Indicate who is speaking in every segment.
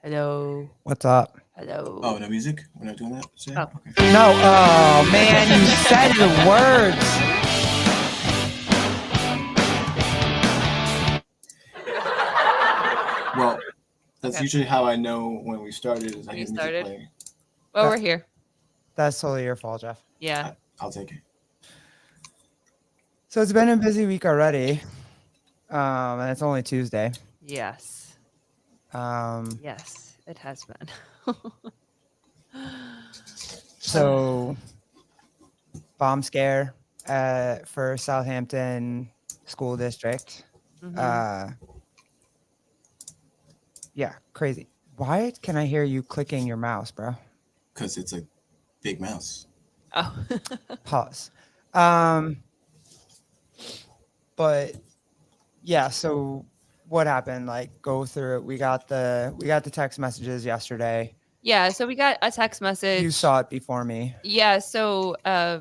Speaker 1: Hello.
Speaker 2: What's up?
Speaker 1: Hello.
Speaker 3: Oh, no music? We're not doing that today?
Speaker 1: Oh.
Speaker 3: Okay.
Speaker 2: No, oh man, you said the words.
Speaker 3: Well, that's
Speaker 1: Okay.
Speaker 3: usually how I know when we started is I
Speaker 1: When you
Speaker 3: hear music
Speaker 1: started?
Speaker 3: playing.
Speaker 1: Well,
Speaker 2: That-
Speaker 1: we're here.
Speaker 2: That's totally your fault, Jeff.
Speaker 1: Yeah.
Speaker 3: I'll take it.
Speaker 2: So it's been a busy week already. And it's only Tuesday.
Speaker 1: Yes.
Speaker 2: Um,
Speaker 1: Yes, it has been.
Speaker 2: so bomb scare for Southampton School District.
Speaker 1: Mhm.
Speaker 2: Yeah, crazy. Why can I hear you clicking your mouse, bro?
Speaker 3: Because it's a big mouse.
Speaker 1: Oh.
Speaker 2: Pause. But yeah, so what happened? Like go through it. We got the text messages yesterday.
Speaker 1: Yeah, so we got a text message.
Speaker 2: You saw it before me.
Speaker 1: Yeah, so a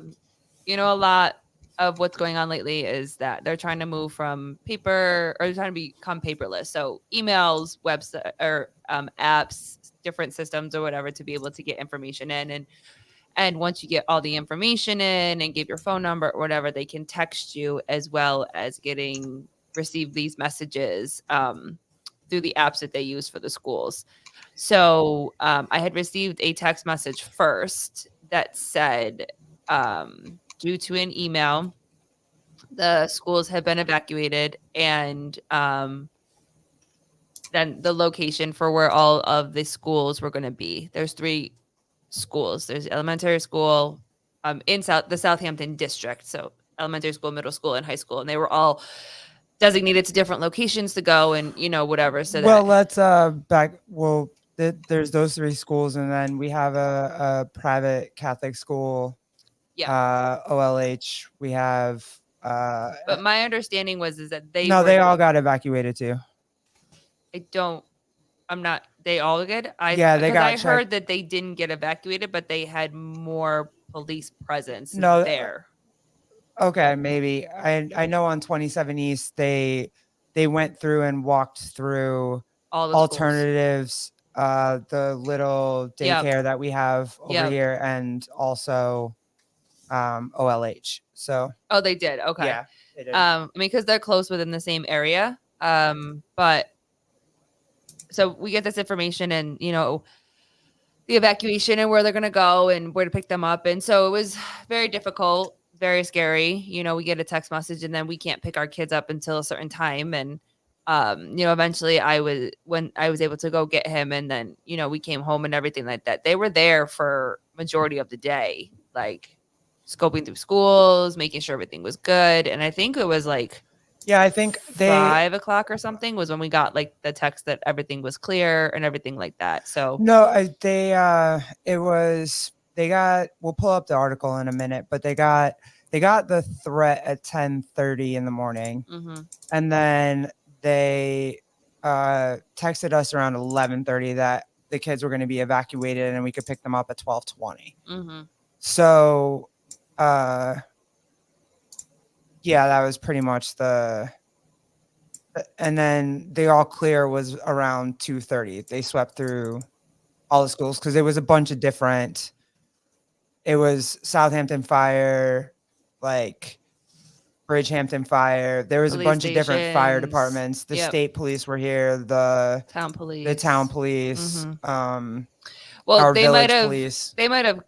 Speaker 1: lot of what's going on lately is that they're trying to move from paper or they're trying to become paperless. So emails, website or apps, different systems or whatever to be able to get information in and once you get all the information in and give your phone number or whatever, they can text you as well as receive these messages through the apps that they use for the schools. So I had received a text message first that said, due to an email, the schools have been evacuated and then the location for where all of the schools were going to be. There's 3 schools. There's elementary school in the Southampton district. So elementary school, middle school, and high school. And they were all designated to different locations to go and, whatever. So
Speaker 2: well, let's there's those 3 schools, and then we have a private Catholic school.
Speaker 1: Yeah.
Speaker 2: OLH. We have
Speaker 1: But my understanding is that they
Speaker 2: all got evacuated too.
Speaker 1: They all get I heard that they didn't get evacuated, but they had more police presence there.
Speaker 2: Okay, maybe. I know on 27 East they went through and walked through
Speaker 1: All the
Speaker 2: alternatives, the little daycare that we have over here, and also OLH. So
Speaker 1: they did. Okay.
Speaker 2: Yeah, they did.
Speaker 1: I mean, because they're close within the same area. But so we get this information and the evacuation and where they're gonna go and where to pick them up. And so it was very difficult, very scary. We get a text message and then we can't pick our kids up until a certain time. And eventually when I was able to go get him and then, we came home and everything like that. They were there for majority of the day, like scoping through schools, making sure everything was good. And I think it was like
Speaker 2: I think
Speaker 1: 5 o'clock or something was when we got like the text that everything was clear and everything like that. So
Speaker 2: no, we'll pull up the article in a minute, but they got the threat at 10:30 in the morning, and then they texted us around 11:30 that the kids were going to be evacuated and we could pick them up at 12:20. So that was pretty much and then the all clear was around 2:30. They swept through all the schools because it was a bunch of different. It was Southampton Fire, like Bridgehampton Fire. There was a bunch of different fire departments. The state police were here. The
Speaker 1: town police.
Speaker 2: Well,
Speaker 1: they might have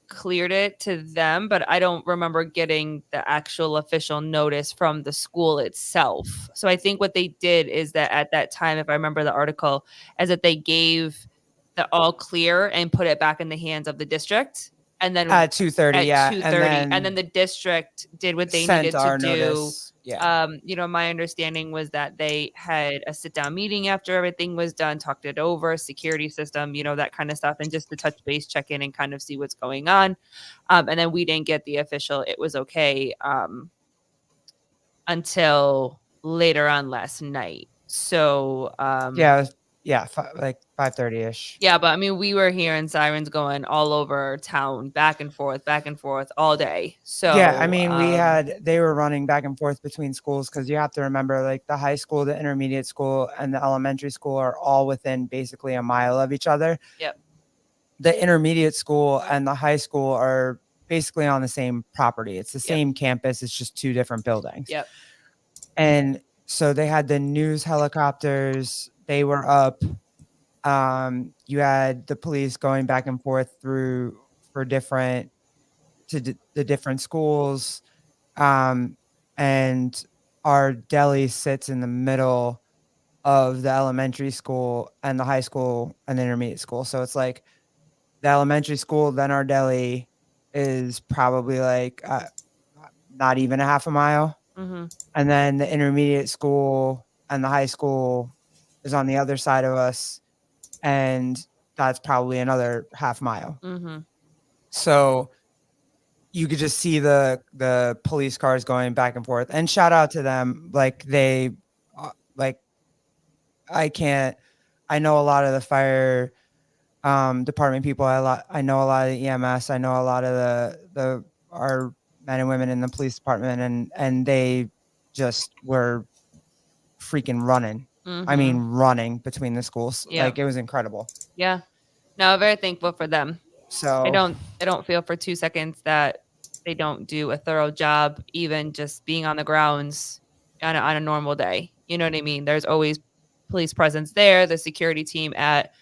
Speaker 1: cleared it to them, but I don't remember getting the actual official notice from the school itself. So I think what they did is that at that time, if I remember the article, is that they gave the all clear and put it back in the hands of the district. And then
Speaker 2: at 2:30,
Speaker 1: at 2:30, and then the district did what they needed to do.
Speaker 2: Notice. Yeah.
Speaker 1: My understanding was that they had a sit-down meeting after everything was done, talked it over, security system, that kind of stuff, and just to touch base, check in, and kind of see what's going on. And then we didn't get the official "it was okay" until later on last night. So
Speaker 2: Yeah, like 5:30ish.
Speaker 1: Yeah, but I mean, we were hearing sirens going all over town, back and forth all day. So
Speaker 2: yeah, I mean, they were running back and forth between schools because you have to remember, like the high school, the intermediate school, and the elementary school are all within basically a mile of each other.
Speaker 1: Yep.
Speaker 2: The intermediate school and the high school are basically on the same property. It's the same campus. It's just two different buildings.
Speaker 1: Yep.
Speaker 2: And so they had the news helicopters. They were up. You had the police going back and forth the different schools. And our deli sits in the middle of the elementary school and the high school and the intermediate school. So it's like the elementary school, then our deli is probably like not even a half a mile.
Speaker 1: Mm-hmm.
Speaker 2: And then the intermediate school and the high school is on the other side of us. And that's probably another half mile.
Speaker 1: Mm-hmm.
Speaker 2: So you could just see the police cars going back and forth, and shout out to them. Like they, I know a lot of the fire department people. I know a lot of the EMS. I know a lot of our men and women in the police department, and they just were freaking running.
Speaker 1: Mm-hmm.
Speaker 2: I mean, running between the schools.
Speaker 1: Yeah.
Speaker 2: Like it was incredible.
Speaker 1: Yeah. No, very thankful for them.
Speaker 2: So
Speaker 1: I don't feel for 2 seconds that they don't do a thorough job, even just being on the grounds on a normal day. You know what I mean? There's always police presence there, the security team at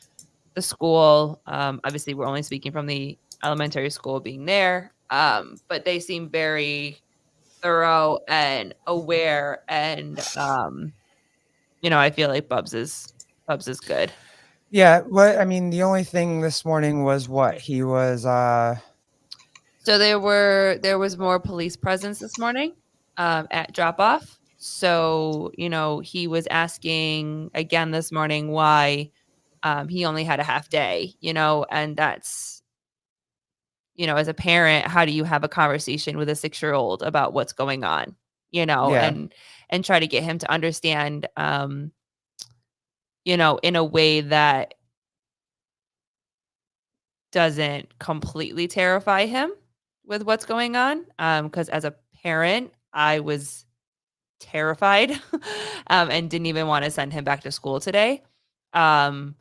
Speaker 1: the school. Obviously, we're only speaking from the elementary school being there, but they seem very thorough and aware, and I feel like Bubs is good.
Speaker 2: Yeah, I mean, the only thing this morning was what he was.
Speaker 1: So there was more police presence this morning at drop off. So he was asking again this morning why he only had a half day. And that's as a parent, how do you have a conversation with a 6-year-old about what's going on?
Speaker 2: Yeah.
Speaker 1: And try to get him to understand. In a way that doesn't completely terrify him with what's going on. Because as a parent, I was terrified and didn't even want to send him back to school today. But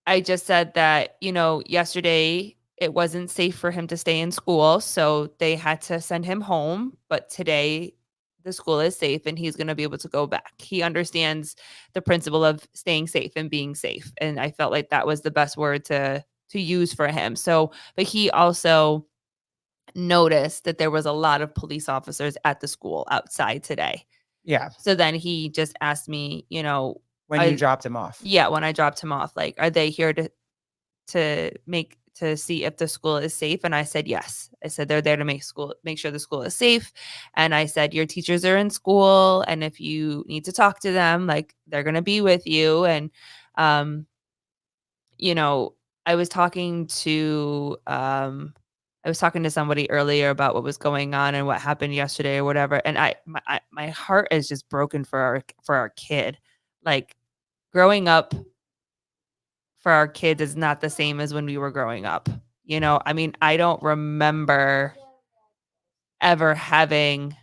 Speaker 1: I just said that, yesterday it wasn't safe for him to stay in school, so they had to send him home. But today the school is safe and he's going to be able to go back. He understands the principle of staying safe and being safe. And I felt like that was the best word to use for him. So, but he also noticed that there was a lot of police officers at the school outside today.
Speaker 2: Yeah.
Speaker 1: So then he just asked me,
Speaker 2: when you dropped him off.
Speaker 1: Yeah, when I dropped him off, like, are they here to see if the school is safe? And I said yes. I said they're there to make sure the school is safe. And I said your teachers are in school, and if you need to talk to them, like, they're going to be with you. And I was talking to somebody earlier about what was going on and what happened yesterday or whatever, and my heart is just broken for our kid. Like, growing up for our kids is not the same as when we were growing up. I mean, I don't remember ever having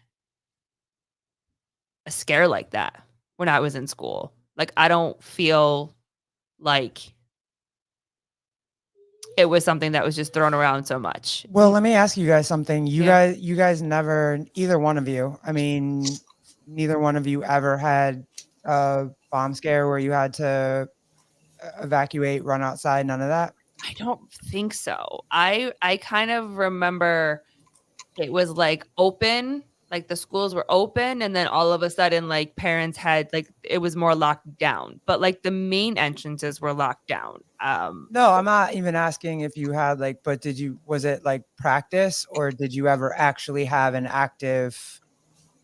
Speaker 1: a scare like that when I was in school. Like, I don't feel like it was something that was just thrown around so much.
Speaker 2: Well, let me ask you guys something. You guys never, either one of you, I mean, neither one of you ever had a bomb scare where you had to evacuate, run outside, none of that?
Speaker 1: I don't think so. I kind of remember it was like open, like the schools were open, and then all of a sudden, like, parents had, like, it was more locked down, but like the main entrances were locked down.
Speaker 2: No, I'm not even asking if you had, like, but was it like practice, or did you ever actually have an active?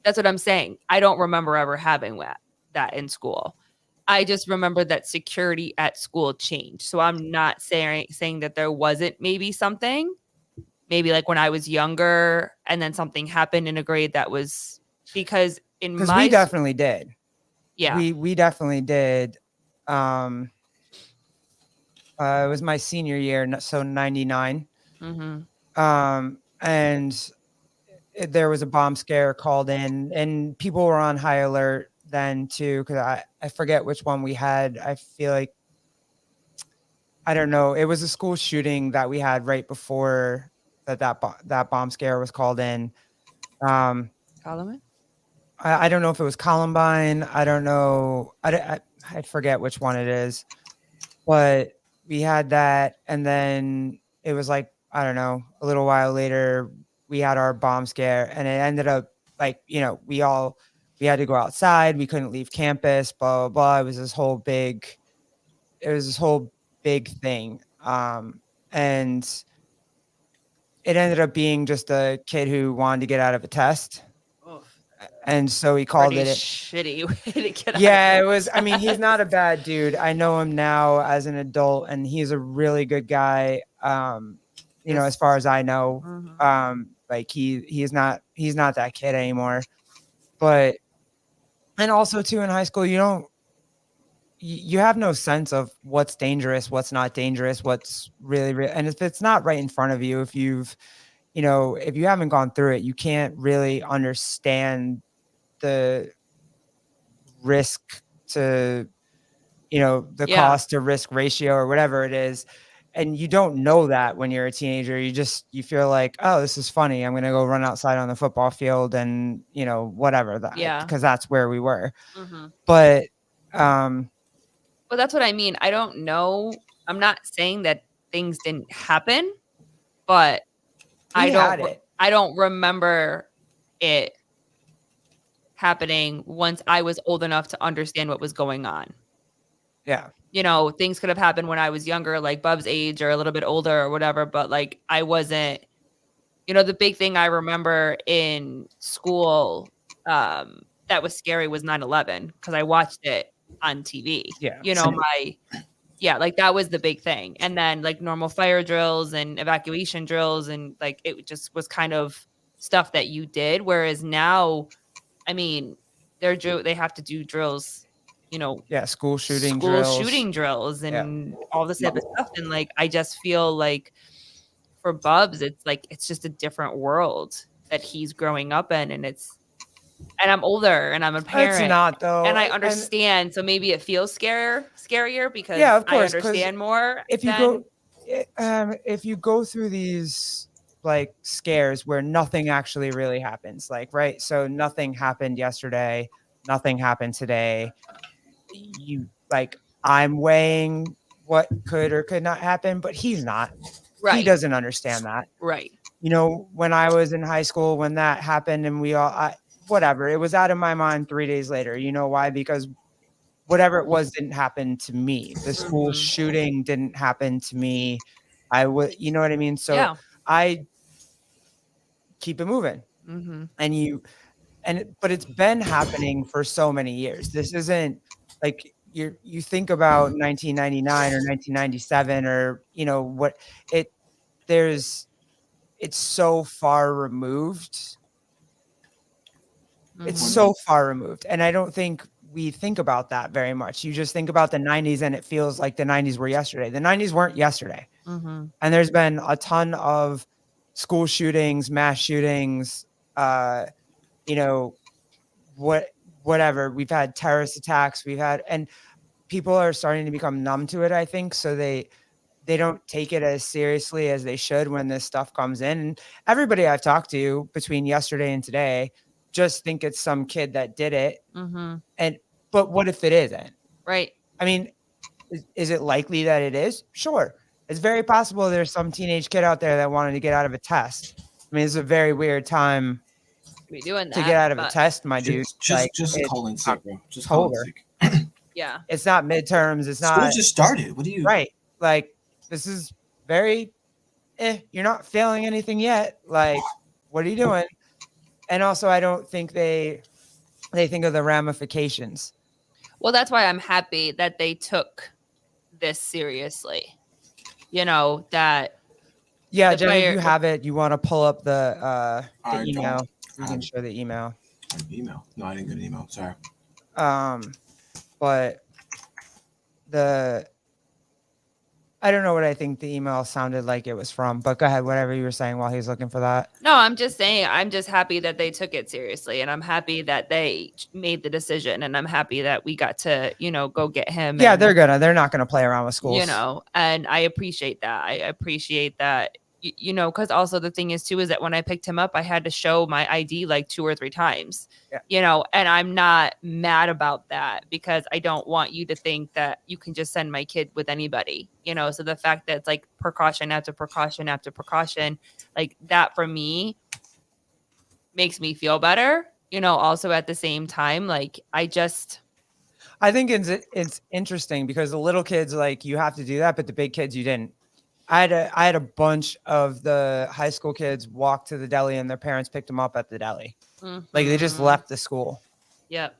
Speaker 1: That's what I'm saying. I don't remember ever having that in school. I just remember that security at school changed. So I'm not saying that there wasn't maybe something, maybe like when I was younger and then something happened in a grade that was, because we
Speaker 2: definitely did.
Speaker 1: Yeah.
Speaker 2: We definitely did. Um, it was my senior year, so 99. And there was a bomb scare called in, and people were on high alert then too, because I forget which one we had. I feel like, I don't know. It was a school shooting that we had right before that bomb scare was called in.
Speaker 1: Columbine?
Speaker 2: I don't know if it was Columbine. I don't know. I forget which one it is, but we had that. And then it was like, I don't know, a little while later, we had our bomb scare, and it ended up like, we had to go outside. We couldn't leave campus, blah, blah, blah. It was this whole big thing. And it ended up being just a kid who wanted to get out of a test. And so he called
Speaker 1: Pretty
Speaker 2: it
Speaker 1: shitty way to get out.
Speaker 2: Yeah, it was. I mean, he's not a bad dude. I know him now as an adult, and he's a really good guy. As far as I know, like he's not that kid anymore. But and also too, in high school, you have no sense of what's dangerous, what's not dangerous, what's really, and if it's not right in front of you, if you haven't gone through it, you can't really understand the risk to, the cost to risk ratio or whatever it is. And you don't know that when you're a teenager. You feel like, oh, this is funny. I'm going to go run outside on the football field and, whatever that, because that's where we were. But,
Speaker 1: well, that's what I mean. I don't know. I'm not saying that things didn't happen, but I don't remember it happening once I was old enough to understand what was going on.
Speaker 2: Yeah.
Speaker 1: Things could have happened when I was younger, like Bub's age or a little bit older or whatever, but like I wasn't, the big thing I remember in school that was scary was 9/11 because I watched it on TV.
Speaker 2: Yeah.
Speaker 1: Like that was the big thing. And then like normal fire drills and evacuation drills, and like it just was kind of stuff that you did. Whereas now, I mean, they have to do drills,
Speaker 2: school shooting
Speaker 1: drills and all this type of stuff. And like, I just feel like for Bubs, it's like, it's just a different world that he's growing up in. And I'm older and I'm a parent.
Speaker 2: It's not though.
Speaker 1: And I understand. So maybe it feels scarier because
Speaker 2: of course,
Speaker 1: I understand more.
Speaker 2: If you go through these like scares where nothing actually really happens, like, right. So nothing happened yesterday. Nothing happened today. I'm weighing what could or could not happen, but he's not. Right. He doesn't understand that.
Speaker 1: Right.
Speaker 2: When I was in high school, when that happened and whatever, it was out of my mind 3 days later. You know why? Because whatever it was didn't happen to me. The school shooting didn't happen to me. I would, you know what I mean? So I keep it moving. But it's been happening for so many years. This isn't like you think about 1999 or 1997 or it's so far removed. It's so far removed. And I don't think we think about that very much. You just think about the 90s and it feels like the 90s were yesterday. The 90s weren't yesterday. And there's been a ton of school shootings, mass shootings, whatever. We've had terrorist attacks. And people are starting to become numb to it, I think. So they don't take it as seriously as they should when this stuff comes in. And everybody I've talked to between yesterday and today just think it's some kid that did it. But what if it isn't?
Speaker 1: Right.
Speaker 2: I mean, is it likely that it is? Sure. It's very possible there's some teenage kid out there that wanted to get out of a test. I mean, it's a very weird time
Speaker 1: to be doing that,
Speaker 2: to get out of a test, my dude.
Speaker 3: Just call in sick, bro. Just call in sick.
Speaker 1: Yeah.
Speaker 2: It's not midterms. It's not.
Speaker 3: School just started. What do you?
Speaker 2: Right. Like, this is very, you're not failing anything yet. Like, what are you doing? And also, I don't think they think of the ramifications.
Speaker 1: Well, that's why I'm happy that they took this seriously. That.
Speaker 2: Yeah, Jenny, if you have it, you want to pull up the email. You can show the email.
Speaker 3: Email? No, I didn't get an email. Sorry.
Speaker 2: But I don't know what I think the email sounded like it was from, but go ahead, whatever you were saying while he's looking for that.
Speaker 1: No, I'm just saying, I'm just happy that they took it seriously, and I'm happy that they made the decision, and I'm happy that we got to, go get him.
Speaker 2: Yeah,
Speaker 1: and,
Speaker 2: they're not gonna play around with schools.
Speaker 1: And I appreciate that. I appreciate that. Because also the thing is too, is that when I picked him up, I had to show my ID like 2 or 3 times, and I'm not mad about that because I don't want you to think that you can just send my kid with anybody, so the fact that it's like precaution after precaution after precaution, like that for me makes me feel better, also at the same time, like I
Speaker 2: think it's interesting because the little kids, like you have to do that, but the big kids, you didn't. I had a bunch of the high school kids walk to the deli and their parents picked them up at the deli. Mm-hmm. Like they just left the school.
Speaker 1: Yep.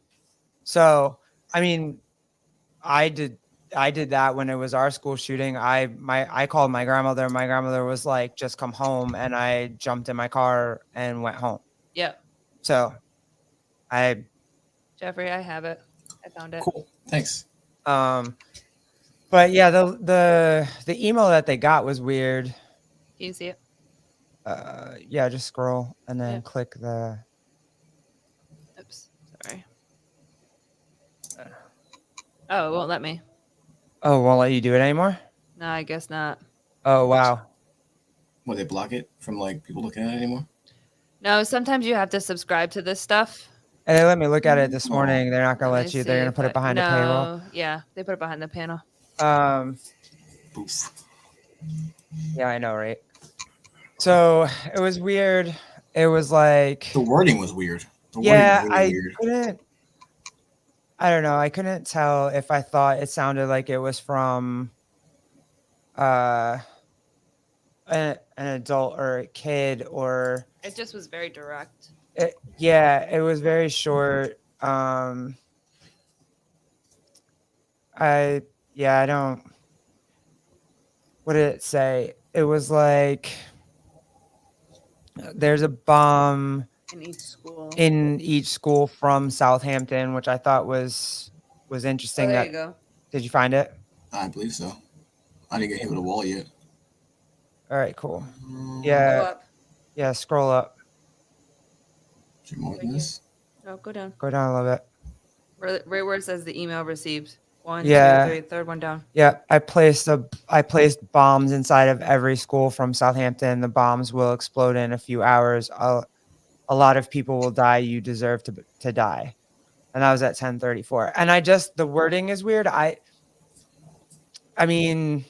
Speaker 2: So, I mean, I did that when it was our school shooting. I called my grandmother. My grandmother was like, just come home. And I jumped in my car and went home.
Speaker 1: Yep.
Speaker 2: So
Speaker 1: Jeffrey, I have it. I found it.
Speaker 3: Cool. Thanks.
Speaker 2: But yeah, the email that they got was weird.
Speaker 1: Can you see it?
Speaker 2: Yeah, just scroll and then click the.
Speaker 1: Oops, sorry. Oh, it won't let me.
Speaker 2: Oh, won't let you do it anymore?
Speaker 1: No, I guess not.
Speaker 2: Oh, wow.
Speaker 3: Will they block it from like people looking at it anymore?
Speaker 1: No, sometimes you have to subscribe to this stuff.
Speaker 2: And they let me look at it this morning. They're not gonna let you. They're gonna put it behind a paywall.
Speaker 1: Yeah, they put it behind the panel.
Speaker 3: Boof.
Speaker 2: Yeah, I know, right? So it was weird. It was like
Speaker 3: the wording was weird.
Speaker 2: Couldn't. I don't know. I couldn't tell if I thought it sounded like it was from an adult or a kid, or
Speaker 1: it just was very direct.
Speaker 2: It was very short. I don't. What did it say? It was like there's a bomb in each school from Southampton, which I thought was interesting.
Speaker 1: Oh, there you go.
Speaker 2: Did you find it?
Speaker 3: I believe so. I didn't get hit with a wall yet.
Speaker 2: All right, cool. Yeah, scroll up.
Speaker 3: More than this?
Speaker 1: No, go down.
Speaker 2: Go down a little bit.
Speaker 1: Right where it says the email received. 1, 2, 3, third one down.
Speaker 2: Yeah, I placed bombs inside of every school from Southampton. The bombs will explode in a few hours. A lot of people will die. You deserve to die. And that was at 10:34. And the wording is weird. I mean,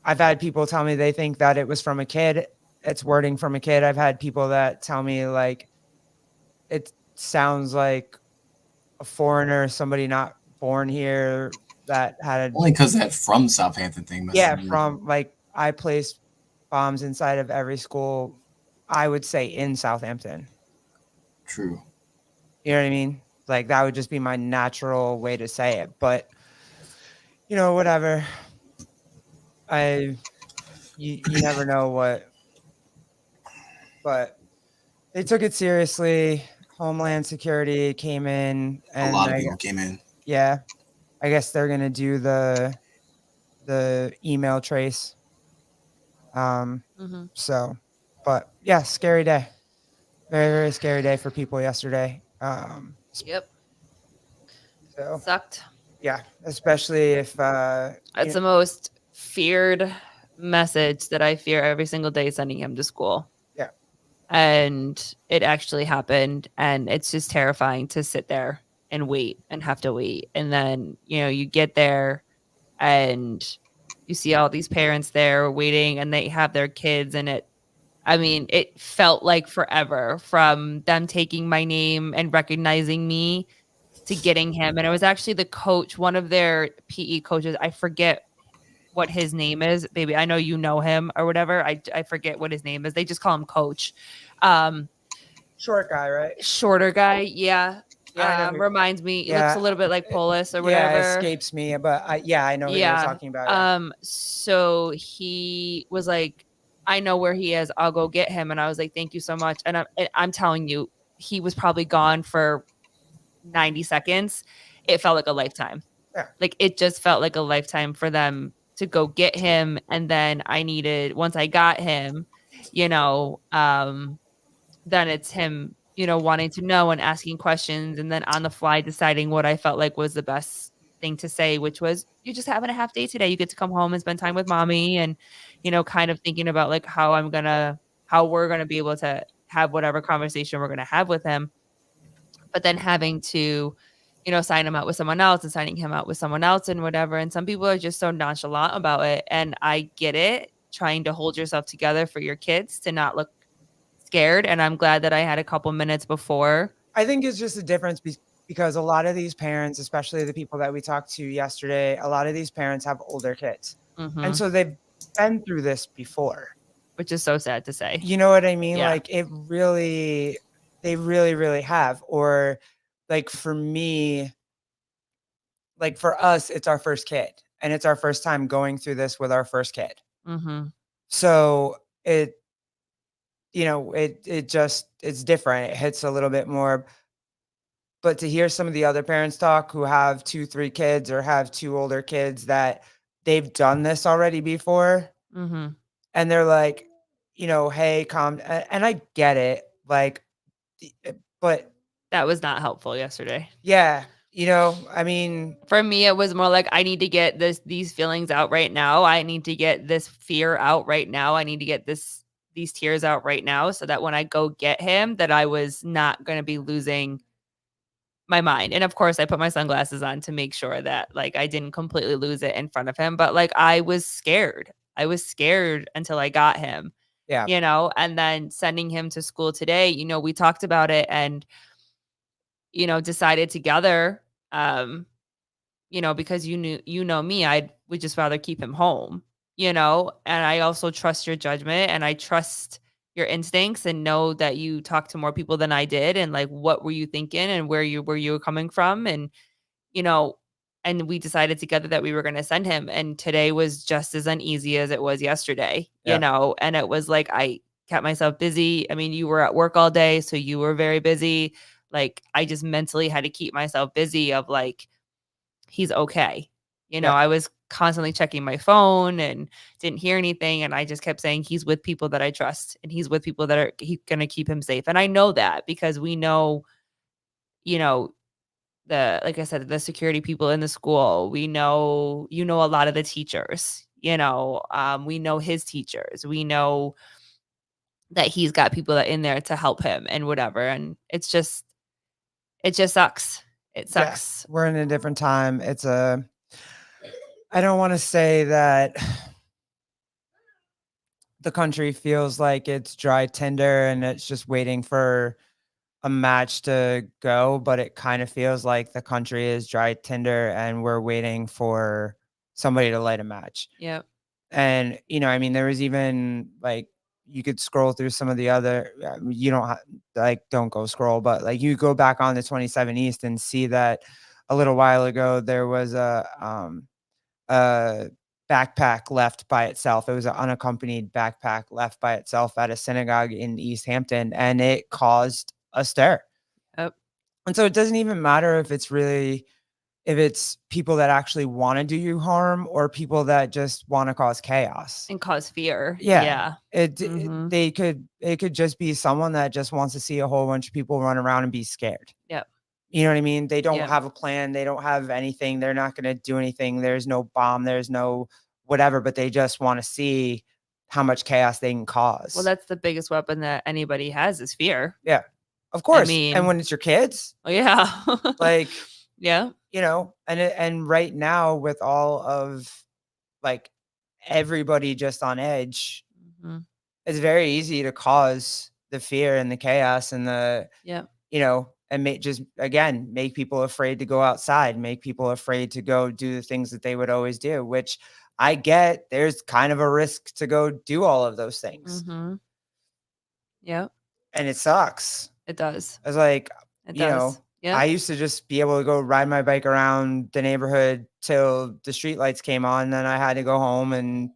Speaker 2: I've had people tell me they think that it was from a kid. It's wording from a kid. I've had people that tell me like it sounds like a foreigner, somebody not born here that had
Speaker 3: only because that from Southampton thing.
Speaker 2: From like I placed bombs inside of every school. I would say in Southampton.
Speaker 3: True.
Speaker 2: You know what I mean? Like that would just be my natural way to say it, but whatever. You never know what, but they took it seriously. Homeland Security came in, and
Speaker 3: a lot of people came in.
Speaker 2: Yeah, I guess they're gonna do the email trace. So, but yeah, scary day. Very, very scary day for people yesterday.
Speaker 1: Yep.
Speaker 2: So
Speaker 1: sucked.
Speaker 2: Yeah, especially if
Speaker 1: it's the most feared message that I fear every single day sending him to school.
Speaker 2: Yeah.
Speaker 1: And it actually happened, and it's just terrifying to sit there and wait and have to wait. And then, you get there and you see all these parents there waiting, and they have their kids, and it felt like forever from them taking my name and recognizing me to getting him. And it was actually the coach, one of their PE coaches. I forget what his name is. Baby, I know you know him or whatever. I forget what his name is. They just call him Coach.
Speaker 2: Short guy, right?
Speaker 1: Shorter guy, yeah. Reminds me, he looks a little bit like Polis or whatever.
Speaker 2: Yeah, escapes me, but I know what you're talking about.
Speaker 1: So he was like, I know where he is. I'll go get him. And I was like, thank you so much. And I'm telling you, he was probably gone for 90 seconds. It felt like a lifetime.
Speaker 2: Yeah.
Speaker 1: Like it just felt like a lifetime for them to go get him. And then once I got him, then it's him, wanting to know and asking questions and then on the fly deciding what I felt like was the best thing to say, which was, "You're just having a half day today. You get to come home and spend time with mommy." And, kind of thinking about like how we're gonna be able to have whatever conversation we're gonna have with him. But then having to, sign him out with someone else and signing him out with someone else and whatever. And some people are just so nonchalant about it. And I get it, trying to hold yourself together for your kids to not look scared. And I'm glad that I had a couple minutes before.
Speaker 2: I think it's just a difference because a lot of these parents, especially the people that we talked to yesterday, a lot of these parents have older kids. And so they've been through this before.
Speaker 1: Which is so sad to say.
Speaker 2: You know what I mean?
Speaker 1: Yeah.
Speaker 2: Like they really, really have. Or like for me, like for us, it's our first kid and it's our first time going through this with our first kid. So it's different. It hits a little bit more. But to hear some of the other parents talk who have 2, 3 kids or have 2 older kids that they've done this already before, and they're like, "Hey, calm," and I get it, like, but
Speaker 1: that was not helpful yesterday.
Speaker 2: Yeah, I mean,
Speaker 1: for me, it was more like, I need to get these feelings out right now. I need to get this fear out right now. I need to get these tears out right now so that when I go get him, that I was not going to be losing my mind. And of course, I put my sunglasses on to make sure that like I didn't completely lose it in front of him. But like I was scared. I was scared until I got him.
Speaker 2: Yeah.
Speaker 1: And then sending him to school today, we talked about it and decided together, because you know me, I would just rather keep him home, and I also trust your judgment and I trust your instincts and know that you talked to more people than I did. And like, what were you thinking and where you were coming from? And, and we decided together that we were going to send him. And today was just as uneasy as it was yesterday, and it was like, I kept myself busy. I mean, you were at work all day, so you were very busy. Like, I just mentally had to keep myself busy of like, he's okay. I was constantly checking my phone and didn't hear anything. And I just kept saying, he's with people that I trust and he's with people that are going to keep him safe. And I know that because we know, like I said, the security people in the school, we know, a lot of the teachers, we know his teachers, we know that he's got people that in there to help him and whatever. And it just sucks. It sucks.
Speaker 2: Yeah, we're in a different time. I don't want to say that the country feels like it's dry tinder and it's just waiting for a match to go, but it kind of feels like the country is dry tinder and we're waiting for somebody to light a match.
Speaker 1: Yep.
Speaker 2: And, I mean, there was even like, you could scroll through some of the other, you don't don't go scroll, but like you go back on the 27 East and see that a little while ago, there was a backpack left by itself. It was an unaccompanied backpack left by itself at a synagogue in East Hampton, and it caused a stir.
Speaker 1: Yep.
Speaker 2: And so it doesn't even matter if it's people that actually want to do you harm or people that just want to cause chaos
Speaker 1: and cause fear.
Speaker 2: Yeah. It could just be someone that just wants to see a whole bunch of people run around and be scared.
Speaker 1: Yep.
Speaker 2: You know what I mean? They don't have a plan. They don't have anything. They're not going to do anything. There's no bomb. There's no whatever, but they just want to see how much chaos they can cause.
Speaker 1: Well, that's the biggest weapon that anybody has is fear.
Speaker 2: Yeah, of course. And when it's your kids.
Speaker 1: Oh, yeah.
Speaker 2: Like,
Speaker 1: yeah.
Speaker 2: And right now with all of like everybody just on edge, it's very easy to cause the fear and the chaos and and make people afraid to go outside, make people afraid to go do the things that they would always do, which I get. There's kind of a risk to go do all of those things.
Speaker 1: Yeah.
Speaker 2: And it sucks.
Speaker 1: It does.
Speaker 2: It's like,
Speaker 1: it does.
Speaker 2: I used to just be able to go ride my bike around the neighborhood till the streetlights came on. Then I had to go home and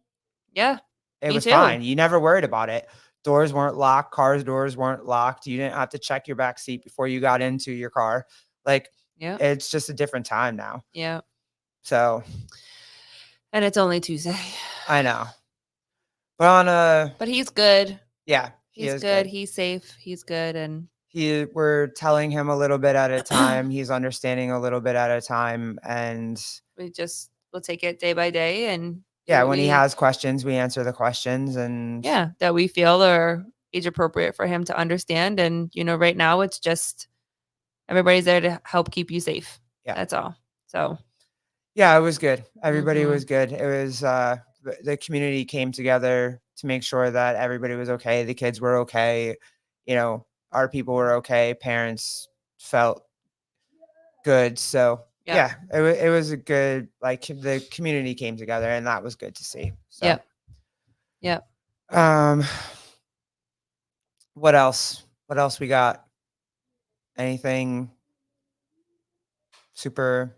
Speaker 2: it was fine. You never worried about it. Doors weren't locked. Cars' doors weren't locked. You didn't have to check your back seat before you got into your car. Like, it's just a different time now.
Speaker 1: Yeah.
Speaker 2: So,
Speaker 1: and it's only Tuesday.
Speaker 2: I know. But
Speaker 1: he's good.
Speaker 2: Yeah,
Speaker 1: he's good. He's safe. He's good. And
Speaker 2: we're telling him a little bit at a time. He's understanding a little bit at a time. And
Speaker 1: we'll take it day by day. And
Speaker 2: when he has questions, we answer the questions. And
Speaker 1: that we feel are age appropriate for him to understand. And, right now it's just everybody's there to help keep you safe. Yeah. That's all. So.
Speaker 2: Yeah, it was good. Everybody was good. It was, the community came together to make sure that everybody was okay. The kids were okay. Our people were okay. Parents felt good. So it was a good, the community came together, and that was good to see. So.
Speaker 1: Yep.
Speaker 2: What else? What else we got? Anything super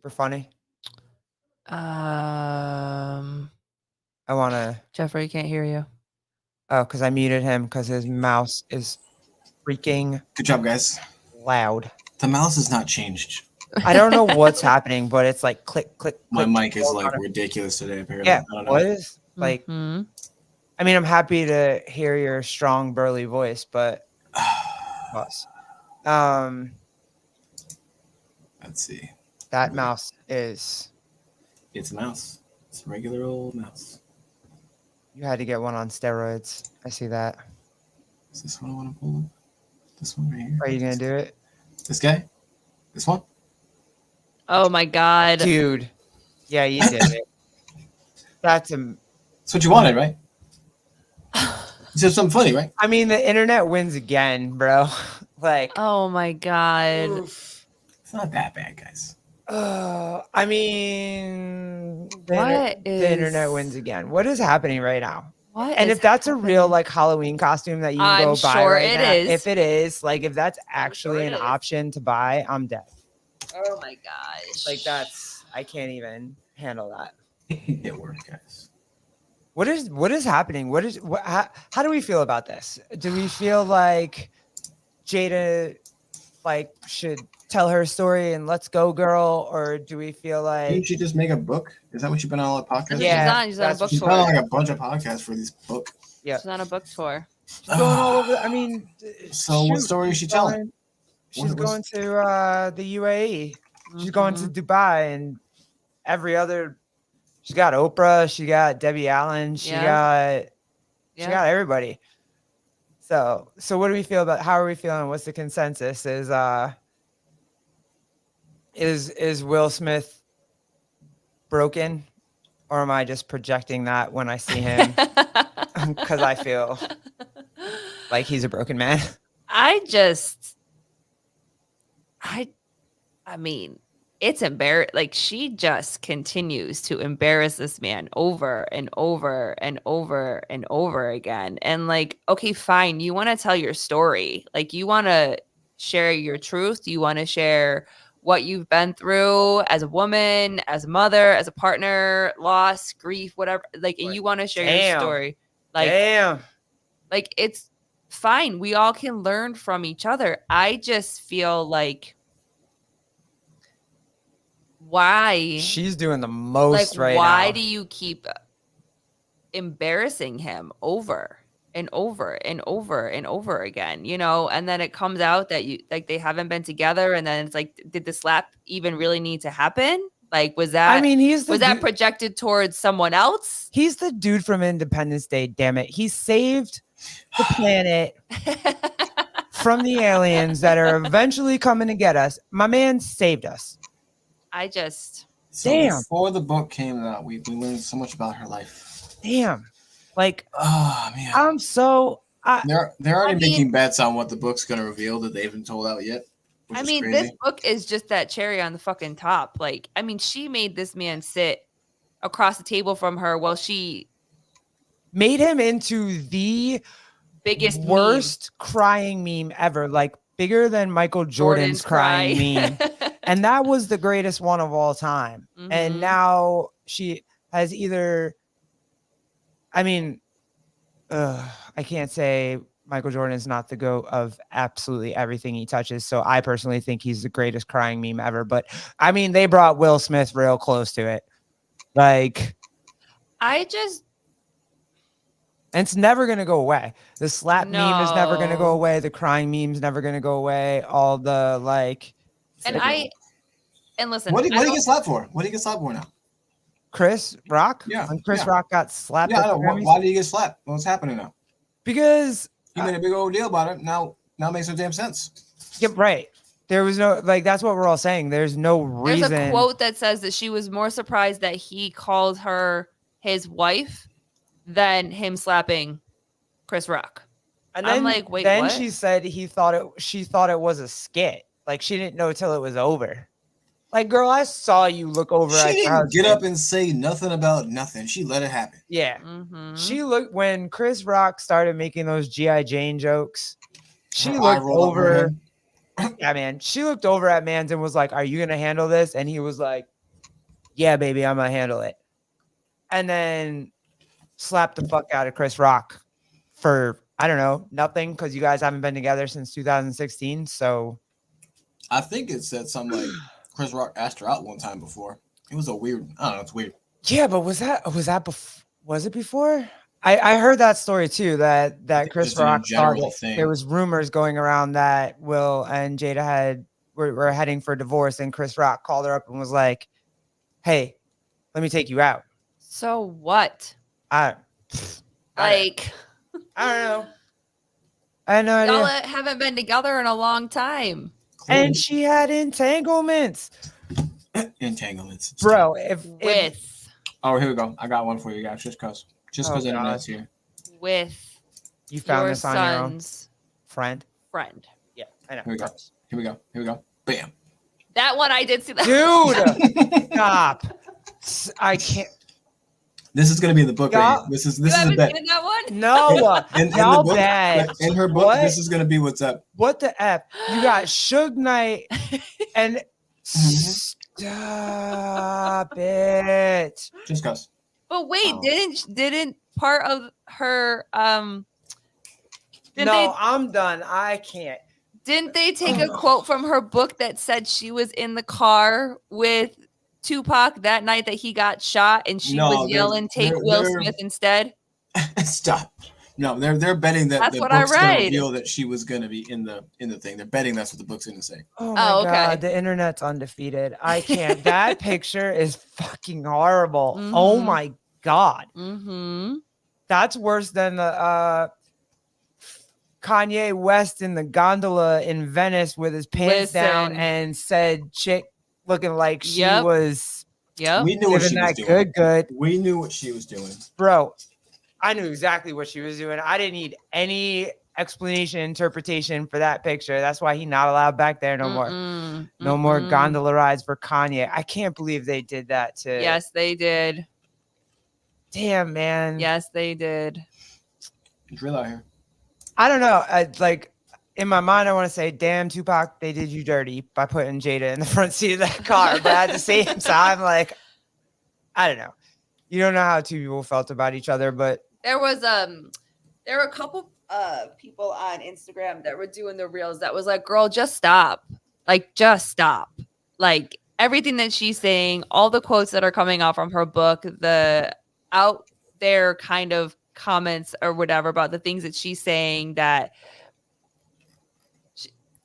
Speaker 2: funny? I want to.
Speaker 1: Jeffrey can't hear you.
Speaker 2: Oh, because I muted him because his mouse is freaking.
Speaker 3: Good job, guys.
Speaker 2: Loud.
Speaker 3: The mouse has not changed.
Speaker 2: I don't know what's happening, but it's like click, click.
Speaker 3: My
Speaker 2: click,
Speaker 3: mic is like ridiculous today. Apparently,
Speaker 2: yeah.
Speaker 3: I don't know.
Speaker 2: What is like? I mean, I'm happy to hear your strong, burly voice, but. Let's
Speaker 3: see.
Speaker 2: That mouse is.
Speaker 3: It's a mouse. It's a regular old mouse.
Speaker 2: You had to get one on steroids. I see that.
Speaker 3: Is this one I want to pull up? This one right here.
Speaker 2: Are you going to do it?
Speaker 3: This guy? This one?
Speaker 1: Oh my God.
Speaker 2: Dude. Yeah, you did it. That's
Speaker 3: what you wanted, right? You said something funny, right?
Speaker 2: I mean, the internet wins again, bro.
Speaker 1: Oh my God.
Speaker 3: Oof. It's not that bad, guys.
Speaker 2: I mean, the internet wins again. What is happening right now? And if that's a real Halloween costume that you can go buy right now, if it is, if that's actually an option to buy, I'm dead.
Speaker 1: Oh my gosh.
Speaker 2: I can't even handle that.
Speaker 3: It worked, guys.
Speaker 2: What is happening? How do we feel about this? Do we feel like Jada should tell her story and let's go, girl, or do we feel like
Speaker 3: didn't she just make a book? Is that what you've been on a podcast?
Speaker 1: Yeah, she's on a book tour.
Speaker 3: She's been on a bunch of podcasts for this book.
Speaker 1: Yeah, she's on a book tour.
Speaker 2: She's going all over. I mean,
Speaker 3: so what story is she telling?
Speaker 2: She's going to the UAE. She's going to Dubai and every other. She got Oprah. She got Debbie Allen. She got everybody. So what do we feel about? How are we feeling? What's the consensus? Is Will Smith broken, or am I just projecting that when I see him? Because I feel like he's a broken man.
Speaker 1: I mean, it's embarrassing. She just continues to embarrass this man over and over and over and over again. And okay, fine. You want to tell your story. You want to share your truth. You want to share what you've been through as a woman, as a mother, as a partner, loss, grief, whatever. And you want to share your story. It's fine. We all can learn from each other. I just feel why
Speaker 2: she's doing the most right now.
Speaker 1: Why do you keep embarrassing him over and over and over and over again? And then it comes out that they haven't been together, and then it's did the slap even really need to happen? Was that?
Speaker 2: I mean,
Speaker 1: that projected towards someone else?
Speaker 2: He's the dude from Independence Day. Damn it, he saved the planet from the aliens that are eventually coming to get us. My man saved us.
Speaker 3: Damn. Before the book came out, we learned so much about her life.
Speaker 2: Damn.
Speaker 3: Oh man.
Speaker 2: I'm so.
Speaker 3: They're already making bets on what the book's going to reveal that they haven't told out yet.
Speaker 1: I mean, this book is just that cherry on the fucking top. She made this man sit across the table from her while she
Speaker 2: made him into the worst crying meme ever. Bigger than Michael Jordan's crying meme. And that was the greatest one of all time. And now she has either, I mean, I can't say Michael Jordan is not the GOAT of absolutely everything he touches. So I personally think he's the greatest crying meme ever. But I mean, they brought Will Smith real close to it. Like,
Speaker 1: I just,
Speaker 2: and it's never going to go away. The slap meme is never going to go
Speaker 1: No.
Speaker 2: away. The crying meme's never going to go away. All the like,
Speaker 1: and listen,
Speaker 3: What did he get slapped for? What did he get slapped for now?
Speaker 2: Chris Rock?
Speaker 3: Yeah.
Speaker 2: When Chris Rock got slapped.
Speaker 3: Yeah,
Speaker 2: at
Speaker 3: I know.
Speaker 2: the Grammys?
Speaker 3: Why did he get slapped? What's happening now?
Speaker 2: Because
Speaker 3: He made a big old deal about it. Now it makes no damn sense.
Speaker 2: yeah, right. There was no, like, that's what we're all saying. There's no reason.
Speaker 1: There's a quote that says that she was more surprised that he called her his wife than him slapping Chris Rock.
Speaker 2: And then,
Speaker 1: I'm like, wait,
Speaker 2: then
Speaker 1: what?
Speaker 2: she said she thought it was a skit. Like, she didn't know till it was over. Like, girl, I saw you look over
Speaker 3: She
Speaker 2: at your
Speaker 3: didn't get
Speaker 2: husband.
Speaker 3: up and say nothing about nothing. She let it happen.
Speaker 2: Yeah.
Speaker 1: Mhm.
Speaker 2: She looked, when Chris Rock started making those G.I. Jane jokes, she
Speaker 3: Her eye
Speaker 2: looked
Speaker 3: rolled up her
Speaker 2: over.
Speaker 3: head.
Speaker 2: Yeah, man. She looked over at Mans and was like, "Are you gonna handle this?" And he was like, "Yeah, baby, I'm gonna handle it." And then slapped the fuck out of Chris Rock for, I don't know, nothing, because you guys haven't been together since 2016. So
Speaker 3: I think it said something like Chris Rock asked her out one time before. It was a weird. I don't know. It's weird.
Speaker 2: yeah, but was it before? I heard that story too, that Chris
Speaker 3: just in a
Speaker 2: Rock
Speaker 3: general
Speaker 2: thought
Speaker 3: thing.
Speaker 2: there was rumors going around that Will and Jada were heading for divorce, and Chris Rock called her up and was like, "Hey, let me take you out."
Speaker 1: So what?
Speaker 2: I
Speaker 1: Like,
Speaker 2: don't know. I had no
Speaker 1: y'all
Speaker 2: idea.
Speaker 1: haven't been together in a long time.
Speaker 2: And she had entanglements,
Speaker 3: Entanglements.
Speaker 2: bro. If
Speaker 1: With
Speaker 3: Oh, here we go. I got one for you guys. Just cause
Speaker 2: Oh,
Speaker 3: internet's here.
Speaker 2: you found
Speaker 1: your
Speaker 2: this on your own,
Speaker 1: son's
Speaker 2: friend.
Speaker 1: friend.
Speaker 2: Yeah, I know.
Speaker 3: Here we go. Bam.
Speaker 1: That one I did see that.
Speaker 2: Dude, stop. I can't.
Speaker 3: This is gonna be in the book.
Speaker 2: Yeah.
Speaker 3: Right? This is
Speaker 1: You
Speaker 3: a
Speaker 1: haven't
Speaker 3: bet.
Speaker 1: seen that one?
Speaker 2: No,
Speaker 3: In the
Speaker 2: y'all
Speaker 3: book,
Speaker 2: bad.
Speaker 3: in her book,
Speaker 2: What?
Speaker 3: this is gonna be what's up.
Speaker 2: What the F? You got Suge Knight and stop it.
Speaker 3: Just cause.
Speaker 1: But wait,
Speaker 3: Oh.
Speaker 1: didn't part of her
Speaker 2: No, I'm done. I can't.
Speaker 1: didn't they take a quote from her book that said she was in the car with Tupac that night that he got shot and she
Speaker 3: No,
Speaker 1: was yelling, "Take Will
Speaker 3: they're-
Speaker 1: Smith instead"?
Speaker 3: Stop. No, they're betting that
Speaker 1: That's
Speaker 3: the
Speaker 1: what I
Speaker 3: book's gonna
Speaker 1: read.
Speaker 3: reveal that she was gonna be in the thing. They're betting that's what the book's gonna say.
Speaker 2: Oh my
Speaker 1: Oh, okay.
Speaker 2: god, the internet's undefeated. I can't. That picture is fucking horrible. Oh
Speaker 1: Mhm.
Speaker 2: my god.
Speaker 1: Mm-hmm.
Speaker 2: That's worse than the Kanye West in the gondola in Venice with his pants down
Speaker 1: Listen.
Speaker 2: and said chick looking like she
Speaker 1: Yep.
Speaker 2: was
Speaker 1: Yep.
Speaker 3: We knew what
Speaker 2: giving
Speaker 3: she was
Speaker 2: that
Speaker 3: doing.
Speaker 2: good.
Speaker 3: We knew what she was doing.
Speaker 2: Bro, I knew exactly what she was doing. I didn't need any explanation, interpretation for that picture. That's why he's not allowed back there no more.
Speaker 1: Mm-mm.
Speaker 2: No more
Speaker 1: Mm-mm.
Speaker 2: gondola rides for Kanye. I can't believe they did that to.
Speaker 1: Yes, they did.
Speaker 2: Damn, man.
Speaker 1: Yes, they did.
Speaker 3: Drill out here.
Speaker 2: I don't know. Like in my mind, I want to say, "Damn, Tupac, they did you dirty by putting Jada in the front seat of that car." But at the same time, like, I don't know. You don't know how two people felt about each other, but
Speaker 1: There were a couple people on Instagram that were doing the reels that was like, "Girl, just stop. Like, just stop." Like everything that she's saying, all the quotes that are coming out from her book, the out there kind of comments or whatever about the things that she's saying that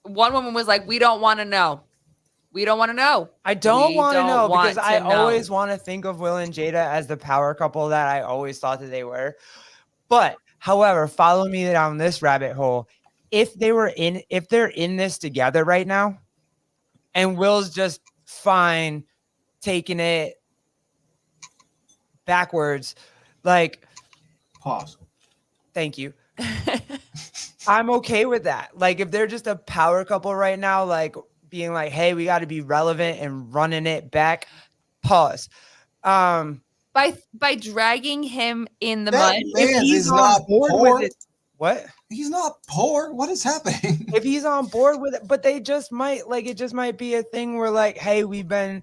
Speaker 1: one woman was like, "We don't want to know. We don't want to know."
Speaker 2: I don't
Speaker 1: We
Speaker 2: want to
Speaker 1: don't
Speaker 2: know
Speaker 1: want
Speaker 2: because I
Speaker 1: to know.
Speaker 2: always want to think of Will and Jada as the power couple that I always thought that they were. But however, follow me down this rabbit hole. If they're in this together right now, and Will's just fine taking it backwards, like,
Speaker 3: Pause.
Speaker 2: thank you. I'm okay with that. Like, if they're just a power couple right now, like being like, "Hey, we got to be relevant and running it back." Pause.
Speaker 1: By dragging him in the
Speaker 3: That
Speaker 1: mud.
Speaker 3: man
Speaker 2: he's
Speaker 3: is
Speaker 2: on
Speaker 3: not
Speaker 2: board
Speaker 3: poor.
Speaker 2: with it, what?
Speaker 3: He's not poor. What is happening?
Speaker 2: If he's on board with it, but they just might, like, it just might be a thing where, like, "Hey, we've been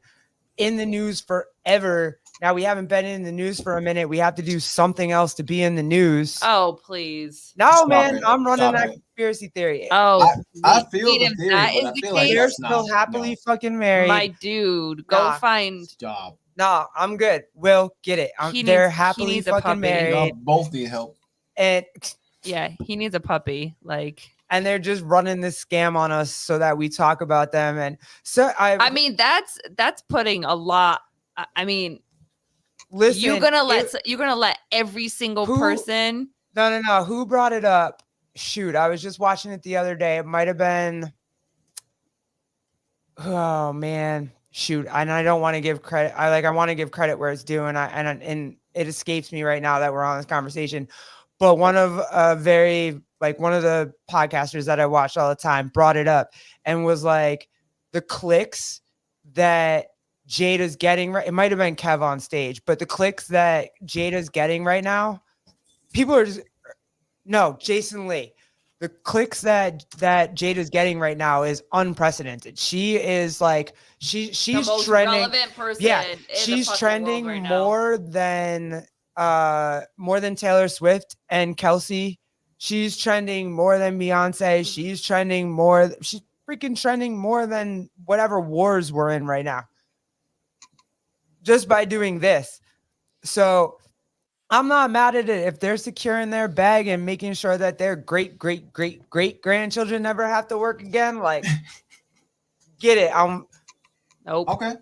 Speaker 2: in the news forever Now we haven't been in the news for a minute. We have to do something else to be in the news.
Speaker 1: Oh, please.
Speaker 2: No,
Speaker 3: Stop
Speaker 2: man,
Speaker 3: it.
Speaker 2: I'm running
Speaker 3: Stop
Speaker 2: that
Speaker 3: it.
Speaker 2: conspiracy theory.
Speaker 1: Oh,
Speaker 3: I
Speaker 1: sweet.
Speaker 3: feel the
Speaker 1: If
Speaker 3: theory,
Speaker 1: that
Speaker 3: but
Speaker 1: is
Speaker 3: I
Speaker 1: the
Speaker 3: feel like
Speaker 1: case,
Speaker 2: They're
Speaker 3: that's
Speaker 2: still
Speaker 3: not
Speaker 2: happily fucking married.
Speaker 1: my dude, go
Speaker 2: Nah.
Speaker 1: find.
Speaker 3: job.
Speaker 2: Nah, I'm good. Will get it. They're happily
Speaker 1: needs a
Speaker 2: fucking
Speaker 1: puppy.
Speaker 2: married,
Speaker 3: Y'all both need help.
Speaker 2: and
Speaker 1: Yeah, he needs a puppy. Like,
Speaker 2: they're just running this scam on us so that we talk about them. And so
Speaker 1: I mean, that's putting a lot. I mean,
Speaker 2: listen.
Speaker 1: you're gonna let every single person.
Speaker 2: No. Who brought it up? Shoot, I was just watching it the other day. It might have been. Oh man, shoot! And I don't want to give credit. I want to give credit where it's due, and it escapes me right now that we're on this conversation. But one of one of the podcasters that I watched all the time brought it up and was like, the clicks that Jada's getting right. It might have been Kev on stage, but the clicks that Jada's getting right now, people are just Jason Lee. The clicks that Jada's getting right now is unprecedented. She is like she's
Speaker 1: The most
Speaker 2: trending.
Speaker 1: relevant person.
Speaker 2: Yeah,
Speaker 1: in the
Speaker 2: she's
Speaker 1: fucking
Speaker 2: trending
Speaker 1: world right now.
Speaker 2: more than Taylor Swift and Kelsey. She's trending more than Beyonce. She's freaking trending more than whatever wars we're in right now. Just by doing this. So I'm not mad at it if they're securing their bag and making sure that their great grandchildren never have to work again. Like, get it.
Speaker 1: Nope.
Speaker 3: Okay.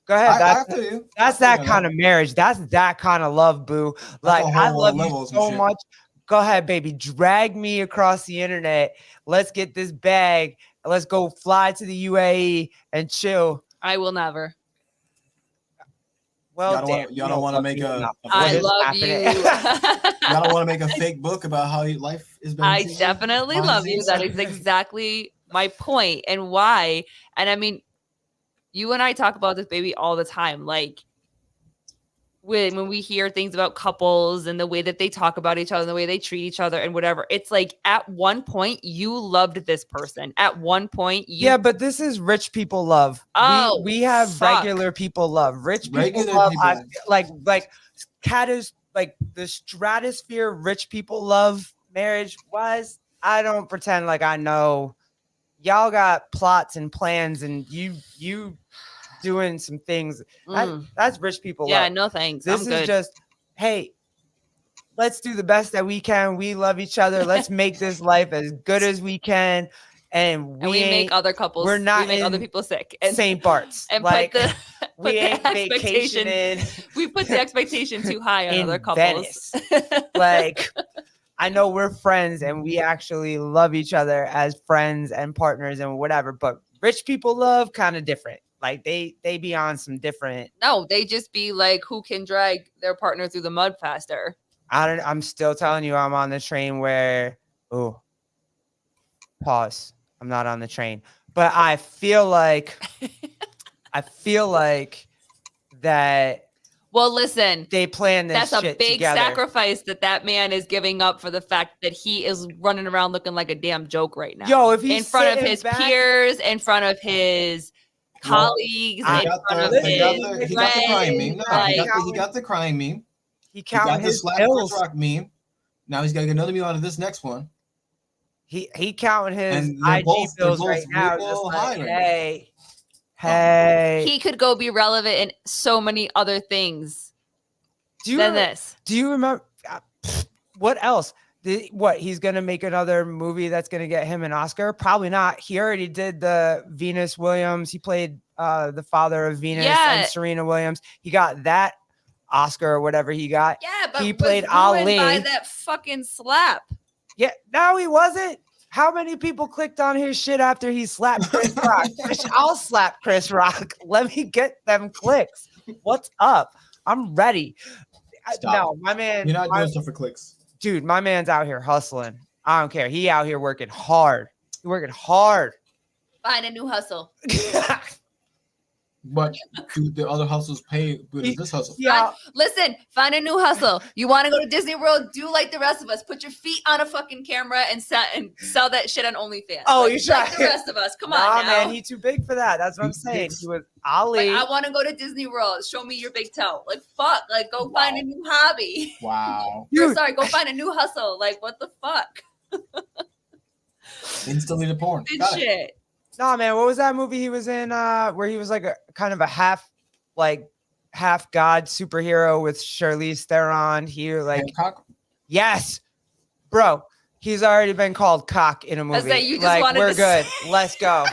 Speaker 2: Go ahead.
Speaker 3: I feel you.
Speaker 2: That's that kind of marriage. That's that kind of love, boo. Like, I love you so much. Go ahead, baby. Drag me across the internet. Let's get this bag. Let's go fly to the UAE and chill.
Speaker 1: I will never.
Speaker 2: Well,
Speaker 3: y'all don't want to make a
Speaker 1: I love you.
Speaker 3: y'all don't want to make a fake book about how your life is.
Speaker 1: I definitely love you. That is exactly my point and why. And I mean, you and I talk about this baby all the time. Like, when we hear things about couples and the way that they talk about each other and the way they treat each other and whatever, it's like at one point you loved this person. At one point
Speaker 2: yeah, but this is rich people love.
Speaker 1: Oh,
Speaker 2: we have regular people love. Rich people love. Like Cat is like the stratosphere. Rich people love marriage wise. I don't pretend like I know. Y'all got plots and plans, and you doing some things. That's rich people.
Speaker 1: Yeah,
Speaker 2: love.
Speaker 1: no thanks.
Speaker 2: This
Speaker 1: I'm
Speaker 2: is
Speaker 1: good.
Speaker 2: just, hey, let's do the best that we can. We love each other. Let's make this life as good as we can. And we
Speaker 1: make other couples.
Speaker 2: We're not.
Speaker 1: We make other people sick.
Speaker 2: And St. Bart's.
Speaker 1: And
Speaker 2: like,
Speaker 1: put
Speaker 2: we
Speaker 1: the
Speaker 2: ain't vacationing.
Speaker 1: We put the expectation too high on other couples.
Speaker 2: Like, I know we're friends and we actually love each other as friends and partners and whatever. But rich people love kind of different. Like they be on some different.
Speaker 1: No, they just be like, who can drag their partner through the mud faster?
Speaker 2: I'm still telling you, I'm on the train where. Oh, pause. I'm not on the train, but I feel like that.
Speaker 1: Well, listen,
Speaker 2: they plan this.
Speaker 1: That's a
Speaker 2: shit
Speaker 1: big
Speaker 2: together.
Speaker 1: Sacrifice that man is giving up for the fact that he is running around looking like a damn joke right now.
Speaker 2: Yo, if he's
Speaker 1: in front of his
Speaker 2: back,
Speaker 1: peers, in front of his colleagues,
Speaker 3: he got the crying meme. He got the crying meme.
Speaker 2: He got
Speaker 3: the slap Chris Rock meme. Now he's got to get another meme out of this next one.
Speaker 2: He counting his IG bills right now. Just like, hey.
Speaker 1: He could go be relevant in so many other things than this.
Speaker 2: Do you remember what else? He's gonna make another movie that's gonna get him an Oscar? Probably not. He already did the Venus Williams. He played the father of Venus and Serena Williams. He got that Oscar or whatever he got.
Speaker 1: Yeah, but
Speaker 2: he played Ali.
Speaker 1: By that fucking slap.
Speaker 2: Yeah, no, he wasn't. How many people clicked on his shit after he slapped Chris Rock? I'll slap Chris Rock. Let me get them clicks. What's up? I'm ready.
Speaker 3: Stop.
Speaker 2: No, my man.
Speaker 3: You're not doing stuff for clicks.
Speaker 2: Dude, my man's out here hustling. I don't care. He out here working hard. He's working hard.
Speaker 1: Find a new hustle.
Speaker 3: But do the other hustles pay good as this hustle?
Speaker 2: Yeah.
Speaker 1: Listen, find a new hustle. You want to go to Disney World? Do like the rest of us. Put your feet on a fucking camera and sell that shit on OnlyFans.
Speaker 2: Oh,
Speaker 1: like,
Speaker 2: you try
Speaker 1: like the rest of us. Come on
Speaker 2: Nah,
Speaker 1: now.
Speaker 2: man, he's too big for that. That's what I'm saying. He was Ali.
Speaker 1: Like, I want to go to Disney World. Show me your big toe. Like, fuck. Like, go find a new hobby.
Speaker 3: Wow.
Speaker 1: Or, sorry, go find a new hustle. Like, what the fuck?
Speaker 3: Instantly the porn.
Speaker 1: Good
Speaker 3: Got it.
Speaker 1: shit.
Speaker 2: Nah, man, what was that movie he was in where he was like a kind of a half god superhero with Charlize Theron? He like
Speaker 3: Hancock?
Speaker 2: yes, bro. He's already been called cock in a
Speaker 1: I
Speaker 2: movie.
Speaker 1: say, you just
Speaker 2: like
Speaker 1: wanted
Speaker 2: we're
Speaker 1: to
Speaker 2: good. Let's go.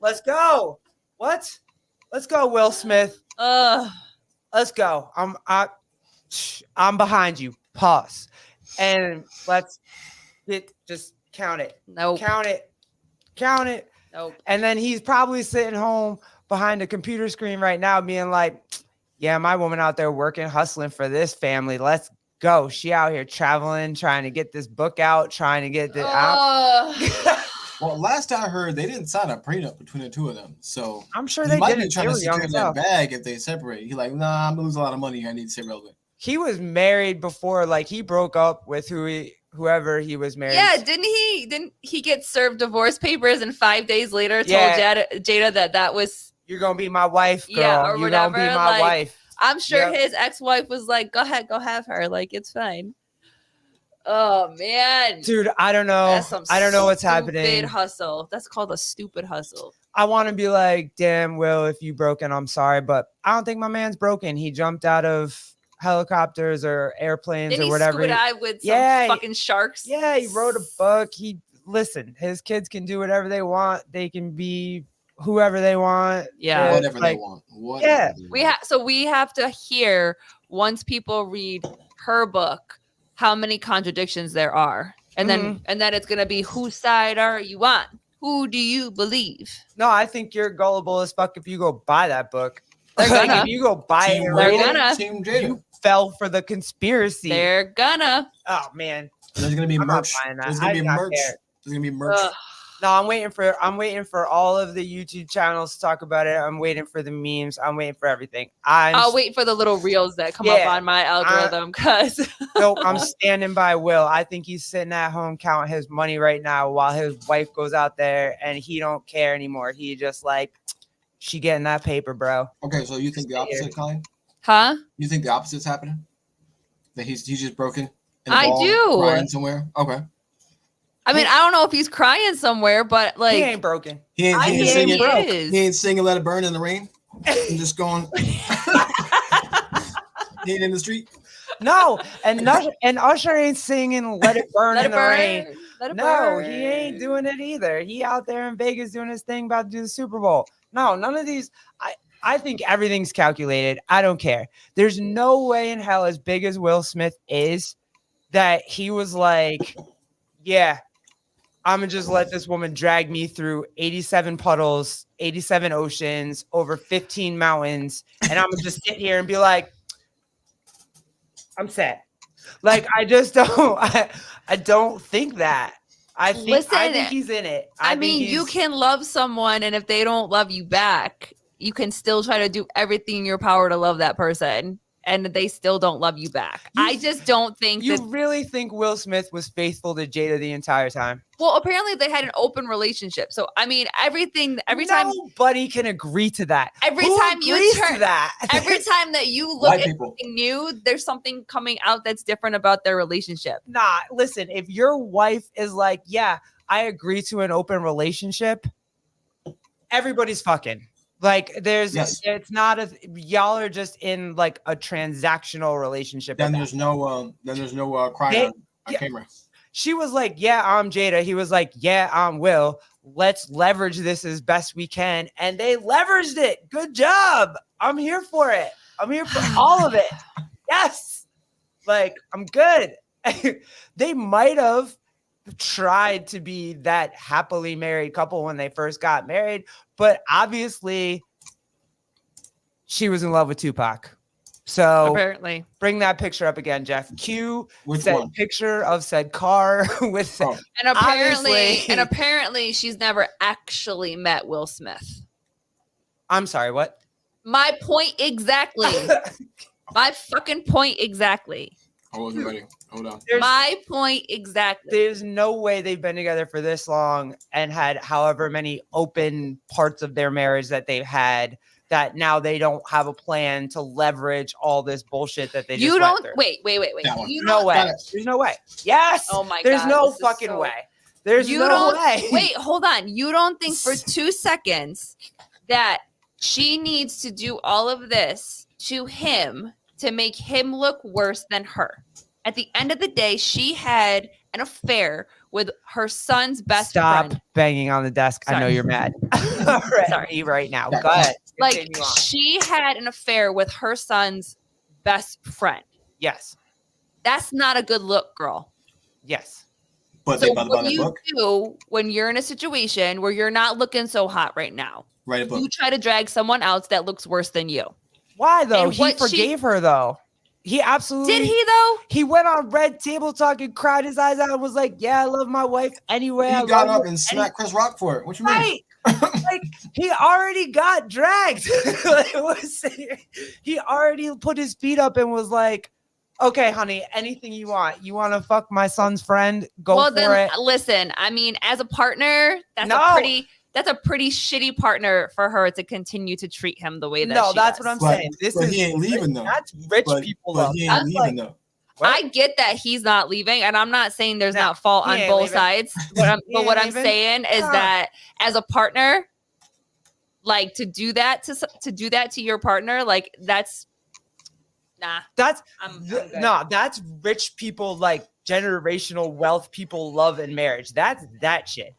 Speaker 2: Let's go. What? Let's go, Will Smith. Let's go. I'm behind you. Pause. And let's just count it.
Speaker 1: Nope.
Speaker 2: Count it. Count it.
Speaker 1: Nope.
Speaker 2: And then he's probably sitting home behind a computer screen right now being like, yeah, my woman out there working, hustling for this family. Let's go. She out here traveling, trying to get this book out, trying to get the
Speaker 3: Well, last I heard, they didn't sign a prenup between the two of them. So
Speaker 2: I'm sure
Speaker 3: he
Speaker 2: they
Speaker 3: might
Speaker 2: did.
Speaker 3: be trying to secure that bag if they separate. He's like, nah, I'm gonna lose a lot of money here. I need to stay relevant.
Speaker 2: He was married before, like he broke up with whoever he was married.
Speaker 1: Yeah, didn't he get served divorce papers and 5 days later told
Speaker 2: Yeah.
Speaker 1: Jada that was
Speaker 2: You're gonna be my wife, girl.
Speaker 1: Yeah, or
Speaker 2: You're gonna be
Speaker 1: whatever,
Speaker 2: my
Speaker 1: like,
Speaker 2: wife.
Speaker 1: I'm sure
Speaker 2: Yep.
Speaker 1: his ex-wife was like, go ahead, go have her. Like, it's fine. Oh man.
Speaker 2: Dude, I don't know.
Speaker 1: That's some
Speaker 2: I don't know what's
Speaker 1: stupid
Speaker 2: happening.
Speaker 1: hustle. That's called a stupid hustle.
Speaker 2: I want to be like, damn, Will, if you broken, I'm sorry, but I don't think my man's broken. He jumped out of helicopters or airplanes
Speaker 1: Didn't
Speaker 2: or
Speaker 1: he
Speaker 2: whatever.
Speaker 1: scuba dive with some
Speaker 2: Yeah,
Speaker 1: fucking sharks?
Speaker 2: Yeah, he wrote a book. Listen, his kids can do whatever they want. They can be whoever they want.
Speaker 1: Yeah.
Speaker 3: Whatever they
Speaker 2: like,
Speaker 3: want.
Speaker 2: Yeah.
Speaker 1: We have to hear once people read her book how many contradictions there are. And then it's gonna be whose side are you on? Who do you believe?
Speaker 2: No, I think you're gullible as fuck if you go buy that book.
Speaker 1: They're
Speaker 2: Like,
Speaker 1: gonna.
Speaker 2: if you go buy it,
Speaker 1: They're gonna.
Speaker 3: Team Jada.
Speaker 2: you fell for the conspiracy.
Speaker 1: They're gonna.
Speaker 2: Oh man,
Speaker 3: There's gonna be
Speaker 2: I'm not
Speaker 3: merch.
Speaker 2: buying that.
Speaker 3: There's
Speaker 2: I
Speaker 3: gonna be
Speaker 2: do not
Speaker 3: merch.
Speaker 2: care.
Speaker 3: There's gonna be merch.
Speaker 1: Ugh.
Speaker 2: No, I'm waiting for all of the YouTube channels to talk about it. I'm waiting for the memes. I'm waiting for everything.
Speaker 1: I'll wait for the little reels that come up
Speaker 2: Yeah.
Speaker 1: on my algorithm because
Speaker 2: Nope, I'm standing by Will. I think he's sitting at home counting his money right now while his wife goes out there and he don't care anymore. He just like, she getting that paper, bro.
Speaker 3: Okay, so you think the opposite, Colleen?
Speaker 1: huh?
Speaker 3: You think the opposite's happening? That he's just broken? in
Speaker 1: I
Speaker 3: ball,
Speaker 1: do.
Speaker 3: Crying somewhere? Okay.
Speaker 1: I mean, I don't know if he's crying somewhere, but like
Speaker 2: He ain't broken.
Speaker 3: He ain't
Speaker 1: he
Speaker 3: singing.
Speaker 1: is.
Speaker 3: He ain't singing "Let It Burn" in the rain. And just going. He ain't in the street.
Speaker 2: No, and Usher ain't singing "Let It Burn
Speaker 1: let
Speaker 2: in
Speaker 1: it
Speaker 2: the
Speaker 1: burn.
Speaker 2: Rain."
Speaker 1: Let it
Speaker 2: No,
Speaker 1: burn.
Speaker 2: he ain't doing it either. He out there in Vegas doing his thing, about to do the Super Bowl. No, none of these. I think everything's calculated. I don't care. There's no way in hell, as big as Will Smith is, that he was like, yeah, I'm going to just let this woman drag me through 87 puddles, 87 oceans, over 15 mountains, and I'm going to just sit here and be like, I'm sad. Like, I just don't, I don't think that. I think he's in it.
Speaker 1: I mean, you can love someone, and if they don't love you back, you can still try to do everything in your power to love that person, and they still don't love you back. I just don't think
Speaker 2: you
Speaker 1: that.
Speaker 2: really think Will Smith was faithful to Jada the entire time.
Speaker 1: Well, apparently they had an open relationship. So every time
Speaker 2: nobody can agree to that.
Speaker 1: Every
Speaker 2: Who
Speaker 1: time you
Speaker 2: agrees
Speaker 1: turn
Speaker 2: to that,
Speaker 1: every time that you look
Speaker 3: White
Speaker 1: at
Speaker 3: people.
Speaker 1: something new, there's something coming out that's different about their relationship.
Speaker 2: nah. Listen, if your wife is like, yeah, I agree to an open relationship, everybody's fucking. Like, it's not y'all are just in like a transactional relationship.
Speaker 3: Then there's no crying on camera.
Speaker 2: She was like, yeah, I'm Jada. He was like, yeah, I'm Will. Let's leverage this as best we can. And they leveraged it. Good job. I'm here for it. I'm here for all of it. Yes. Like, I'm good. They might have tried to be that happily married couple when they first got married, but obviously she was in love with Tupac. So
Speaker 1: Apparently,
Speaker 2: bring that picture up again, Jeff. Cue
Speaker 3: Which
Speaker 2: said
Speaker 3: one?
Speaker 2: picture of said car with
Speaker 3: Oh.
Speaker 1: and apparently she's never actually met Will Smith.
Speaker 2: I'm sorry, what?
Speaker 1: My point exactly. My fucking point exactly.
Speaker 3: I wasn't ready. Hold on.
Speaker 1: My point exactly.
Speaker 2: There's no way they've been together for this long and had however many open parts of their marriage that they've had that now they don't have a plan to leverage all this bullshit that they just
Speaker 1: You don't
Speaker 2: went through.
Speaker 1: wait. You
Speaker 2: No
Speaker 1: don't,
Speaker 2: way. There's no way. Yes.
Speaker 1: Oh my
Speaker 2: There's
Speaker 1: God,
Speaker 2: no
Speaker 1: this is
Speaker 2: fucking
Speaker 1: so-
Speaker 2: way. There's
Speaker 1: You
Speaker 2: no
Speaker 1: don't
Speaker 2: way.
Speaker 1: wait. Hold on. You don't think for 2 seconds that she needs to do all of this to him to make him look worse than her? At the end of the day, she had an affair with her son's best
Speaker 2: Stop
Speaker 1: friend.
Speaker 2: banging on the desk. I know
Speaker 1: Sorry.
Speaker 2: you're mad.
Speaker 1: Sorry.
Speaker 2: Right now.
Speaker 3: Yeah,
Speaker 2: Go ahead.
Speaker 1: Like
Speaker 2: Continue on.
Speaker 1: she had an affair with her son's best friend.
Speaker 2: Yes.
Speaker 1: That's not a good look, girl.
Speaker 2: Yes.
Speaker 3: But
Speaker 1: So
Speaker 3: they about to buy
Speaker 1: what
Speaker 3: that
Speaker 1: you
Speaker 3: book.
Speaker 1: do when you're in a situation where you're not looking so hot right now,
Speaker 3: Write a book.
Speaker 1: you try to drag someone else that looks worse than you.
Speaker 2: Why though?
Speaker 1: And
Speaker 2: He
Speaker 1: what
Speaker 2: forgave her though. He absolutely
Speaker 1: Did he though?
Speaker 2: He went on Red Table Talk and cried his eyes out and was like, "Yeah, I love my wife anyway." I
Speaker 3: He got
Speaker 2: love
Speaker 3: up
Speaker 2: her."
Speaker 3: and smacked Chris Rock for it. What you mean?
Speaker 2: Right. Like he already got dragged. Like, he already put his feet up and was like, "Okay, honey, anything you want. You want to fuck my son's friend? Go
Speaker 1: Well,
Speaker 2: for
Speaker 1: then
Speaker 2: it."
Speaker 1: listen. I mean, as a partner, that's
Speaker 2: No.
Speaker 1: a pretty shitty partner for her to continue to treat him the way that
Speaker 2: No,
Speaker 1: she
Speaker 2: that's
Speaker 1: does.
Speaker 2: what I'm
Speaker 3: But-
Speaker 2: saying. This
Speaker 3: but
Speaker 2: is
Speaker 3: he ain't leaving though.
Speaker 2: That's rich
Speaker 3: But,
Speaker 2: people
Speaker 3: but
Speaker 2: love.
Speaker 3: he
Speaker 2: That's
Speaker 3: ain't
Speaker 2: like,
Speaker 3: leaving though.
Speaker 2: what?
Speaker 1: I get that he's not leaving, and I'm not saying there's
Speaker 2: No,
Speaker 1: not fault
Speaker 2: he
Speaker 1: on
Speaker 2: ain't
Speaker 1: both
Speaker 2: leaving.
Speaker 1: sides. But
Speaker 2: He
Speaker 1: what
Speaker 2: ain't
Speaker 1: I'm
Speaker 2: leaving.
Speaker 1: saying is
Speaker 2: No.
Speaker 1: that as a partner, like to do that to your partner, like that's nah.
Speaker 2: That's
Speaker 1: I'm good.
Speaker 2: no, that's rich people, like generational wealth people love in marriage. That's that shit.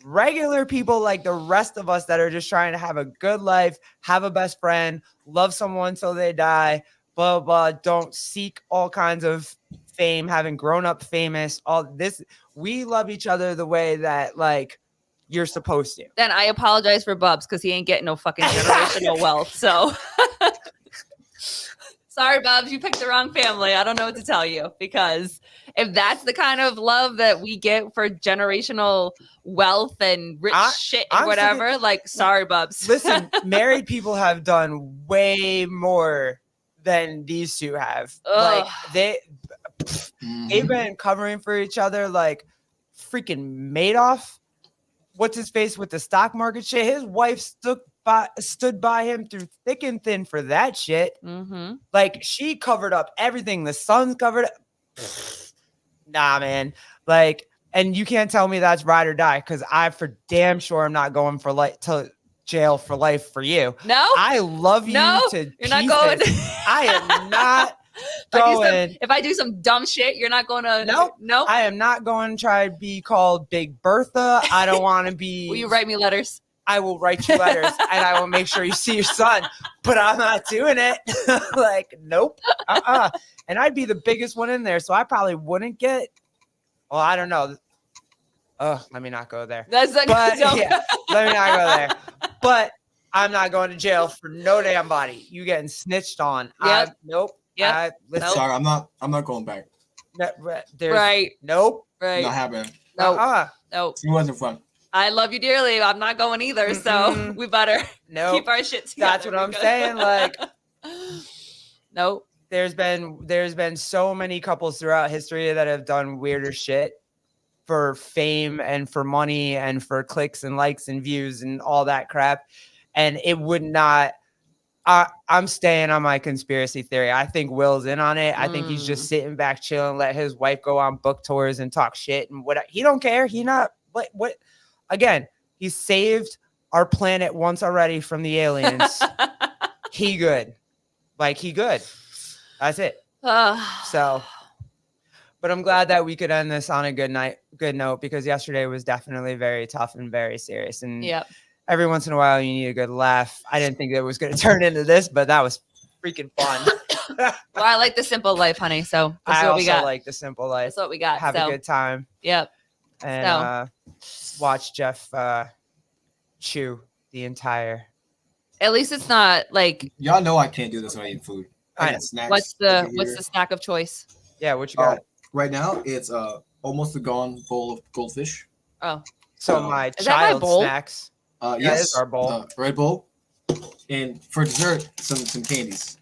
Speaker 2: Regular people like the rest of us that are just trying to have a good life, have a best friend, love someone till they die, blah, blah, don't seek all kinds of fame, having grown up famous, all this. We love each other the way that like you're supposed to.
Speaker 1: Then I apologize for Bubs because he ain't getting no fucking generational wealth. So sorry, Bubs, you picked the wrong family. I don't know what to tell you, because if that's the kind of love that we get for generational wealth and rich shit and
Speaker 2: I'm
Speaker 1: whatever, like sorry, Bubs.
Speaker 2: Listen, married people have done way more than these two have. Like
Speaker 1: Ugh.
Speaker 2: they've been covering for each other like freaking Madoff. What's his face with the stock market shit? His wife stood by him through thick and thin for that shit.
Speaker 1: Mm-hmm.
Speaker 2: Like she covered up everything. The son's covered up. Nah, man. Like, and you can't tell me that's ride or die, because I for damn sure I'm not going for to jail for life for you.
Speaker 1: No,
Speaker 2: I love you to
Speaker 1: you're not going.
Speaker 2: I am not going.
Speaker 1: If I do some dumb shit, you're not going to.
Speaker 2: Nope.
Speaker 1: Nope.
Speaker 2: I am not going to try to be called Big Bertha. I don't want to be.
Speaker 1: Will you write me letters?
Speaker 2: I will write you letters and I will make sure you see your son, but I'm not doing it. Like, nope. And I'd be the biggest one in there. So I probably wouldn't get, well, I don't know. Let me not go there.
Speaker 1: That's like,
Speaker 2: But yeah, let me not go there. But I'm not going to jail for no damn body. You getting snitched on.
Speaker 1: Yep.
Speaker 2: Nope.
Speaker 1: Yep.
Speaker 2: Listen,
Speaker 3: Sorry, I'm not going back.
Speaker 1: right.
Speaker 2: Nope.
Speaker 1: Right.
Speaker 3: Not happening.
Speaker 1: No. No.
Speaker 3: It wasn't fun.
Speaker 1: I love you dearly. I'm not going either. So we better keep our shit together.
Speaker 2: That's what I'm saying. Like,
Speaker 1: nope.
Speaker 2: there's been so many couples throughout history that have done weirder shit for fame and for money and for clicks and likes and views and all that crap. And it would not. I'm staying on my conspiracy theory. I think Will's in on it. I think he's just sitting back, chilling, let his wife go on book tours and talk shit and what. He don't care. He not what. Again, he saved our planet once already from the aliens. He good. Like he good. That's it. So, but I'm glad that we could end this on a good note, because yesterday was definitely very tough and very serious. And every once in a while you need a good laugh. I didn't think that was going to turn into this, but that was freaking fun.
Speaker 1: Well, I like the simple life, honey. So that's
Speaker 2: I
Speaker 1: what we
Speaker 2: also
Speaker 1: got.
Speaker 2: like the simple life.
Speaker 1: That's what we got.
Speaker 2: Have a good time.
Speaker 1: Yep.
Speaker 2: And watch Jeff chew the entire.
Speaker 1: At least it's not like.
Speaker 3: Y'all know I can't do this when I eat food. I got snacks.
Speaker 1: What's the snack of choice?
Speaker 2: Yeah, what you got?
Speaker 3: Right now, it's almost a gone bowl of goldfish.
Speaker 1: Oh,
Speaker 2: so my
Speaker 1: is that my
Speaker 2: child
Speaker 1: bowl?
Speaker 2: snacks.
Speaker 3: Yes,
Speaker 2: our bowl.
Speaker 3: Red Bull. And for dessert, some candies.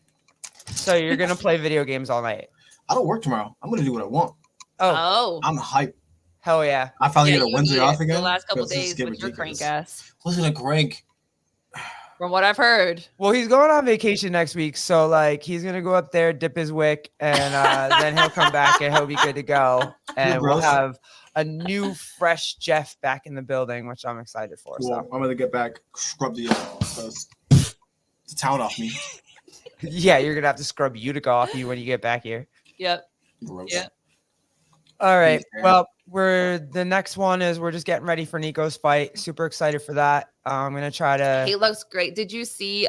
Speaker 2: So you're gonna play video games all night?
Speaker 3: I don't work tomorrow. I'm gonna do what I want.
Speaker 2: Oh,
Speaker 3: I'm hyped.
Speaker 2: hell yeah!
Speaker 3: I finally get a
Speaker 1: you
Speaker 3: Wednesday
Speaker 1: need
Speaker 3: off
Speaker 1: it
Speaker 3: again.
Speaker 1: The last couple
Speaker 3: 'cause this is
Speaker 1: days
Speaker 3: getting
Speaker 1: with your
Speaker 3: ridiculous.
Speaker 1: crank ass.
Speaker 3: Listen to Greg.
Speaker 1: From what I've heard.
Speaker 2: Well, he's going on vacation next week, so like he's gonna go up there, dip his wick, and then he'll come back and he'll be good to go. And we'll have a new, fresh Jeff back in the building, which I'm excited for.
Speaker 3: Well,
Speaker 2: So
Speaker 3: I'm gonna get back, scrub the town off me.
Speaker 2: yeah, you're gonna have to scrub Utica off you when you get back here.
Speaker 1: Yep.
Speaker 3: Gross.
Speaker 1: Yeah.
Speaker 2: All right.
Speaker 3: Thanks, man.
Speaker 2: Well, the next one is we're just getting ready for Nico's fight. Super excited for that. I'm gonna try to
Speaker 1: He looks great. Did you see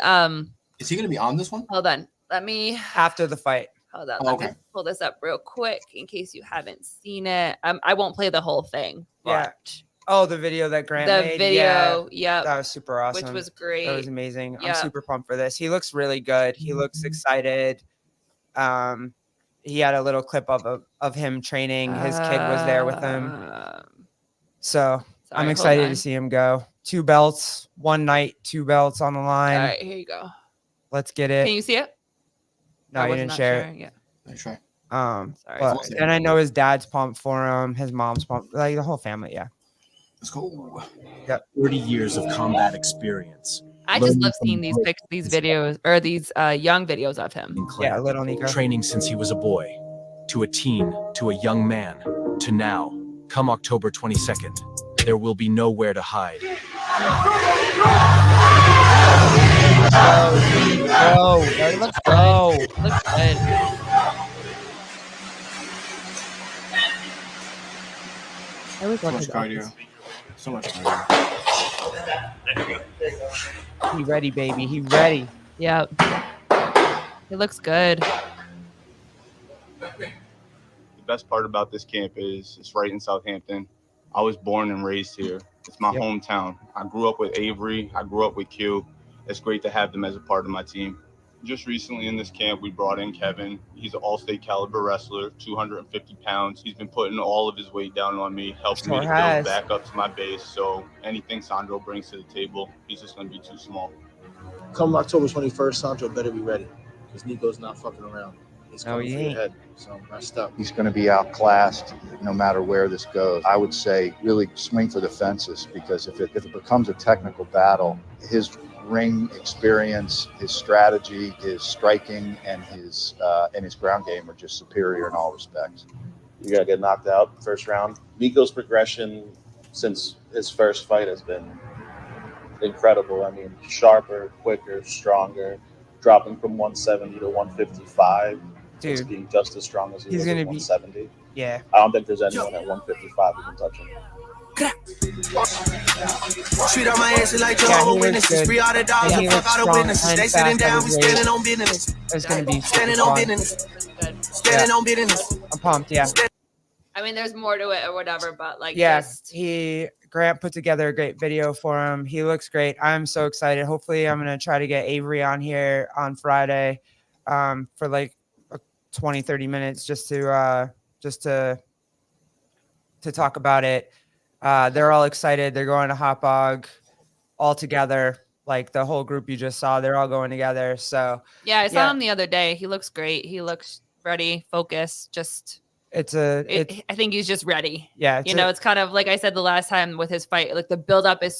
Speaker 3: Is he gonna be on this one?
Speaker 1: hold on. Let me
Speaker 2: after the fight.
Speaker 1: hold on.
Speaker 3: Oh,
Speaker 1: Let me
Speaker 3: okay.
Speaker 1: pull this up real quick in case you haven't seen it. I won't play the whole thing.
Speaker 2: Yeah.
Speaker 1: But
Speaker 2: Oh, the video that Grant
Speaker 1: the
Speaker 2: made.
Speaker 1: video,
Speaker 2: Yeah,
Speaker 1: yep,
Speaker 2: that was super awesome.
Speaker 1: which was great.
Speaker 2: That was amazing.
Speaker 1: Yeah.
Speaker 2: I'm super pumped for this. He looks really good. He looks excited. He had a little clip of him training. His kid was there with him. So I'm
Speaker 1: sorry,
Speaker 2: excited
Speaker 1: hold
Speaker 2: to
Speaker 1: on.
Speaker 2: see him go. 2 belts, one night, 2 belts on the line.
Speaker 1: All right, here you go.
Speaker 2: Let's get it.
Speaker 1: Can you see it?
Speaker 2: No,
Speaker 1: I
Speaker 2: you
Speaker 1: was
Speaker 2: didn't
Speaker 1: not
Speaker 2: share
Speaker 1: sharing it.
Speaker 3: Nice try.
Speaker 2: it.
Speaker 1: Sorry.
Speaker 2: But, and I know his dad's pumped for him. His mom's pumped. Like the whole family. Yeah.
Speaker 3: Let's go.
Speaker 4: 30 years of combat experience.
Speaker 1: I just
Speaker 4: Learning
Speaker 1: love
Speaker 4: from
Speaker 1: seeing these
Speaker 4: both
Speaker 1: pics, these videos, or these young videos of him.
Speaker 4: in clan.
Speaker 2: Yeah, little Nico.
Speaker 4: Training since he was a boy, to a teen, to a young man, to now. Come October 22nd, there will be nowhere to hide.
Speaker 2: Let's go.
Speaker 1: Looks good.
Speaker 3: So much cardio. So much cardio.
Speaker 2: He ready, baby. He ready.
Speaker 1: Yep. It looks good.
Speaker 5: The best part about this camp is it's right in Southampton. I was born and raised here. It's my hometown. I grew up with Avery. I grew up with Q. It's great to have them as a part of my team. Just recently in this camp, we brought in Kevin. He's an all-state caliber wrestler, 250 pounds. He's been putting all of his weight down on me, helping me to build back up to my base. So anything Sandro brings to the table, he's just going to be too small.
Speaker 6: Come October 21st, Sandro better be ready because Nico's not fucking around. He's
Speaker 2: No,
Speaker 6: coming
Speaker 2: he
Speaker 6: for your
Speaker 2: ain't.
Speaker 6: head. So rest up.
Speaker 7: He's going to be outclassed no matter where this goes. I would say really swing for the fences because if it becomes a technical battle, his ring experience, his strategy, his striking, and his ground game are just superior in all respects.
Speaker 8: You gotta get knocked out first round. Nico's progression since his first fight has been incredible. I mean, sharper, quicker, stronger, dropping from 170 to 155. It's
Speaker 2: Dude,
Speaker 8: being just as strong as he
Speaker 2: he's
Speaker 8: was
Speaker 2: gonna
Speaker 8: at
Speaker 2: be-
Speaker 8: 170.
Speaker 2: yeah.
Speaker 8: I don't think there's anyone at 155 who can touch him.
Speaker 9: Street on my ass like
Speaker 2: Yeah, he
Speaker 9: Jehovah's
Speaker 2: looks
Speaker 9: Witnesses.
Speaker 2: good.
Speaker 9: Free all the dogs,
Speaker 2: And he
Speaker 9: fuck
Speaker 2: looks
Speaker 9: all the
Speaker 2: strong
Speaker 9: witnesses.
Speaker 2: and
Speaker 9: They sitting
Speaker 2: fast
Speaker 9: down,
Speaker 2: at
Speaker 9: we
Speaker 2: his
Speaker 9: standing
Speaker 2: weight.
Speaker 9: on business.
Speaker 2: It's gonna be super
Speaker 9: Standing on
Speaker 2: fun.
Speaker 9: business.
Speaker 1: Good.
Speaker 9: Standing on business.
Speaker 2: I'm pumped. Yeah.
Speaker 1: I mean, there's more to it or whatever, but like,
Speaker 2: Yeah.
Speaker 1: just
Speaker 2: Grant put together a great video for him. He looks great. I'm so excited. Hopefully, I'm gonna try to get Avery on here on Friday, for like 20, 30 minutes just to talk about it. They're all excited. They're going to Hot Bog all together. Like the whole group you just saw, they're all going together. So
Speaker 1: yeah, I saw
Speaker 2: Yeah.
Speaker 1: him the other day. He looks great. He looks ready, focused. Just,
Speaker 2: I
Speaker 1: think he's just ready.
Speaker 2: yeah,
Speaker 1: It's kind of like I said the last time with his fight. Like the buildup is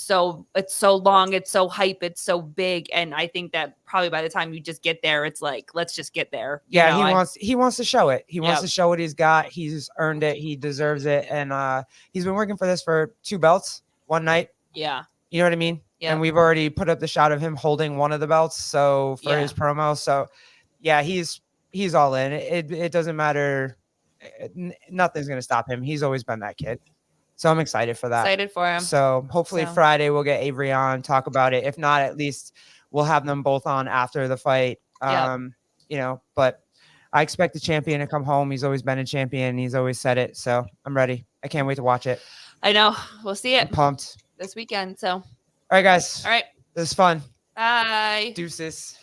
Speaker 1: it's so long, it's so hype, it's so big, and I think that probably by the time you just get there, it's like let's just get there.
Speaker 2: he wants to show it. He wants
Speaker 1: Yep.
Speaker 2: to show what he's got. He's earned it. He deserves it. And he's been working for this for 2 belts one night.
Speaker 1: Yeah,
Speaker 2: You know what I mean?
Speaker 1: yeah.
Speaker 2: And we've already put up the shot of him holding one of the belts. So for
Speaker 1: Yeah.
Speaker 2: his promo. So yeah, he's all in. It doesn't matter. Nothing's gonna stop him. He's always been that kid. So I'm excited for that.
Speaker 1: Excited for him.
Speaker 2: So hopefully
Speaker 1: So-
Speaker 2: Friday we'll get Avery on, talk about it. If not, at least we'll have them both on after the fight.
Speaker 1: Yep.
Speaker 2: But I expect the champion to come home. He's always been a champion. And he's always said it. So I'm ready. I can't wait to watch it.
Speaker 1: I know. We'll see
Speaker 2: I'm
Speaker 1: it
Speaker 2: pumped.
Speaker 1: this weekend. So,
Speaker 2: All right, guys.
Speaker 1: all right.
Speaker 2: This is fun.
Speaker 1: Bye.
Speaker 2: Deuces.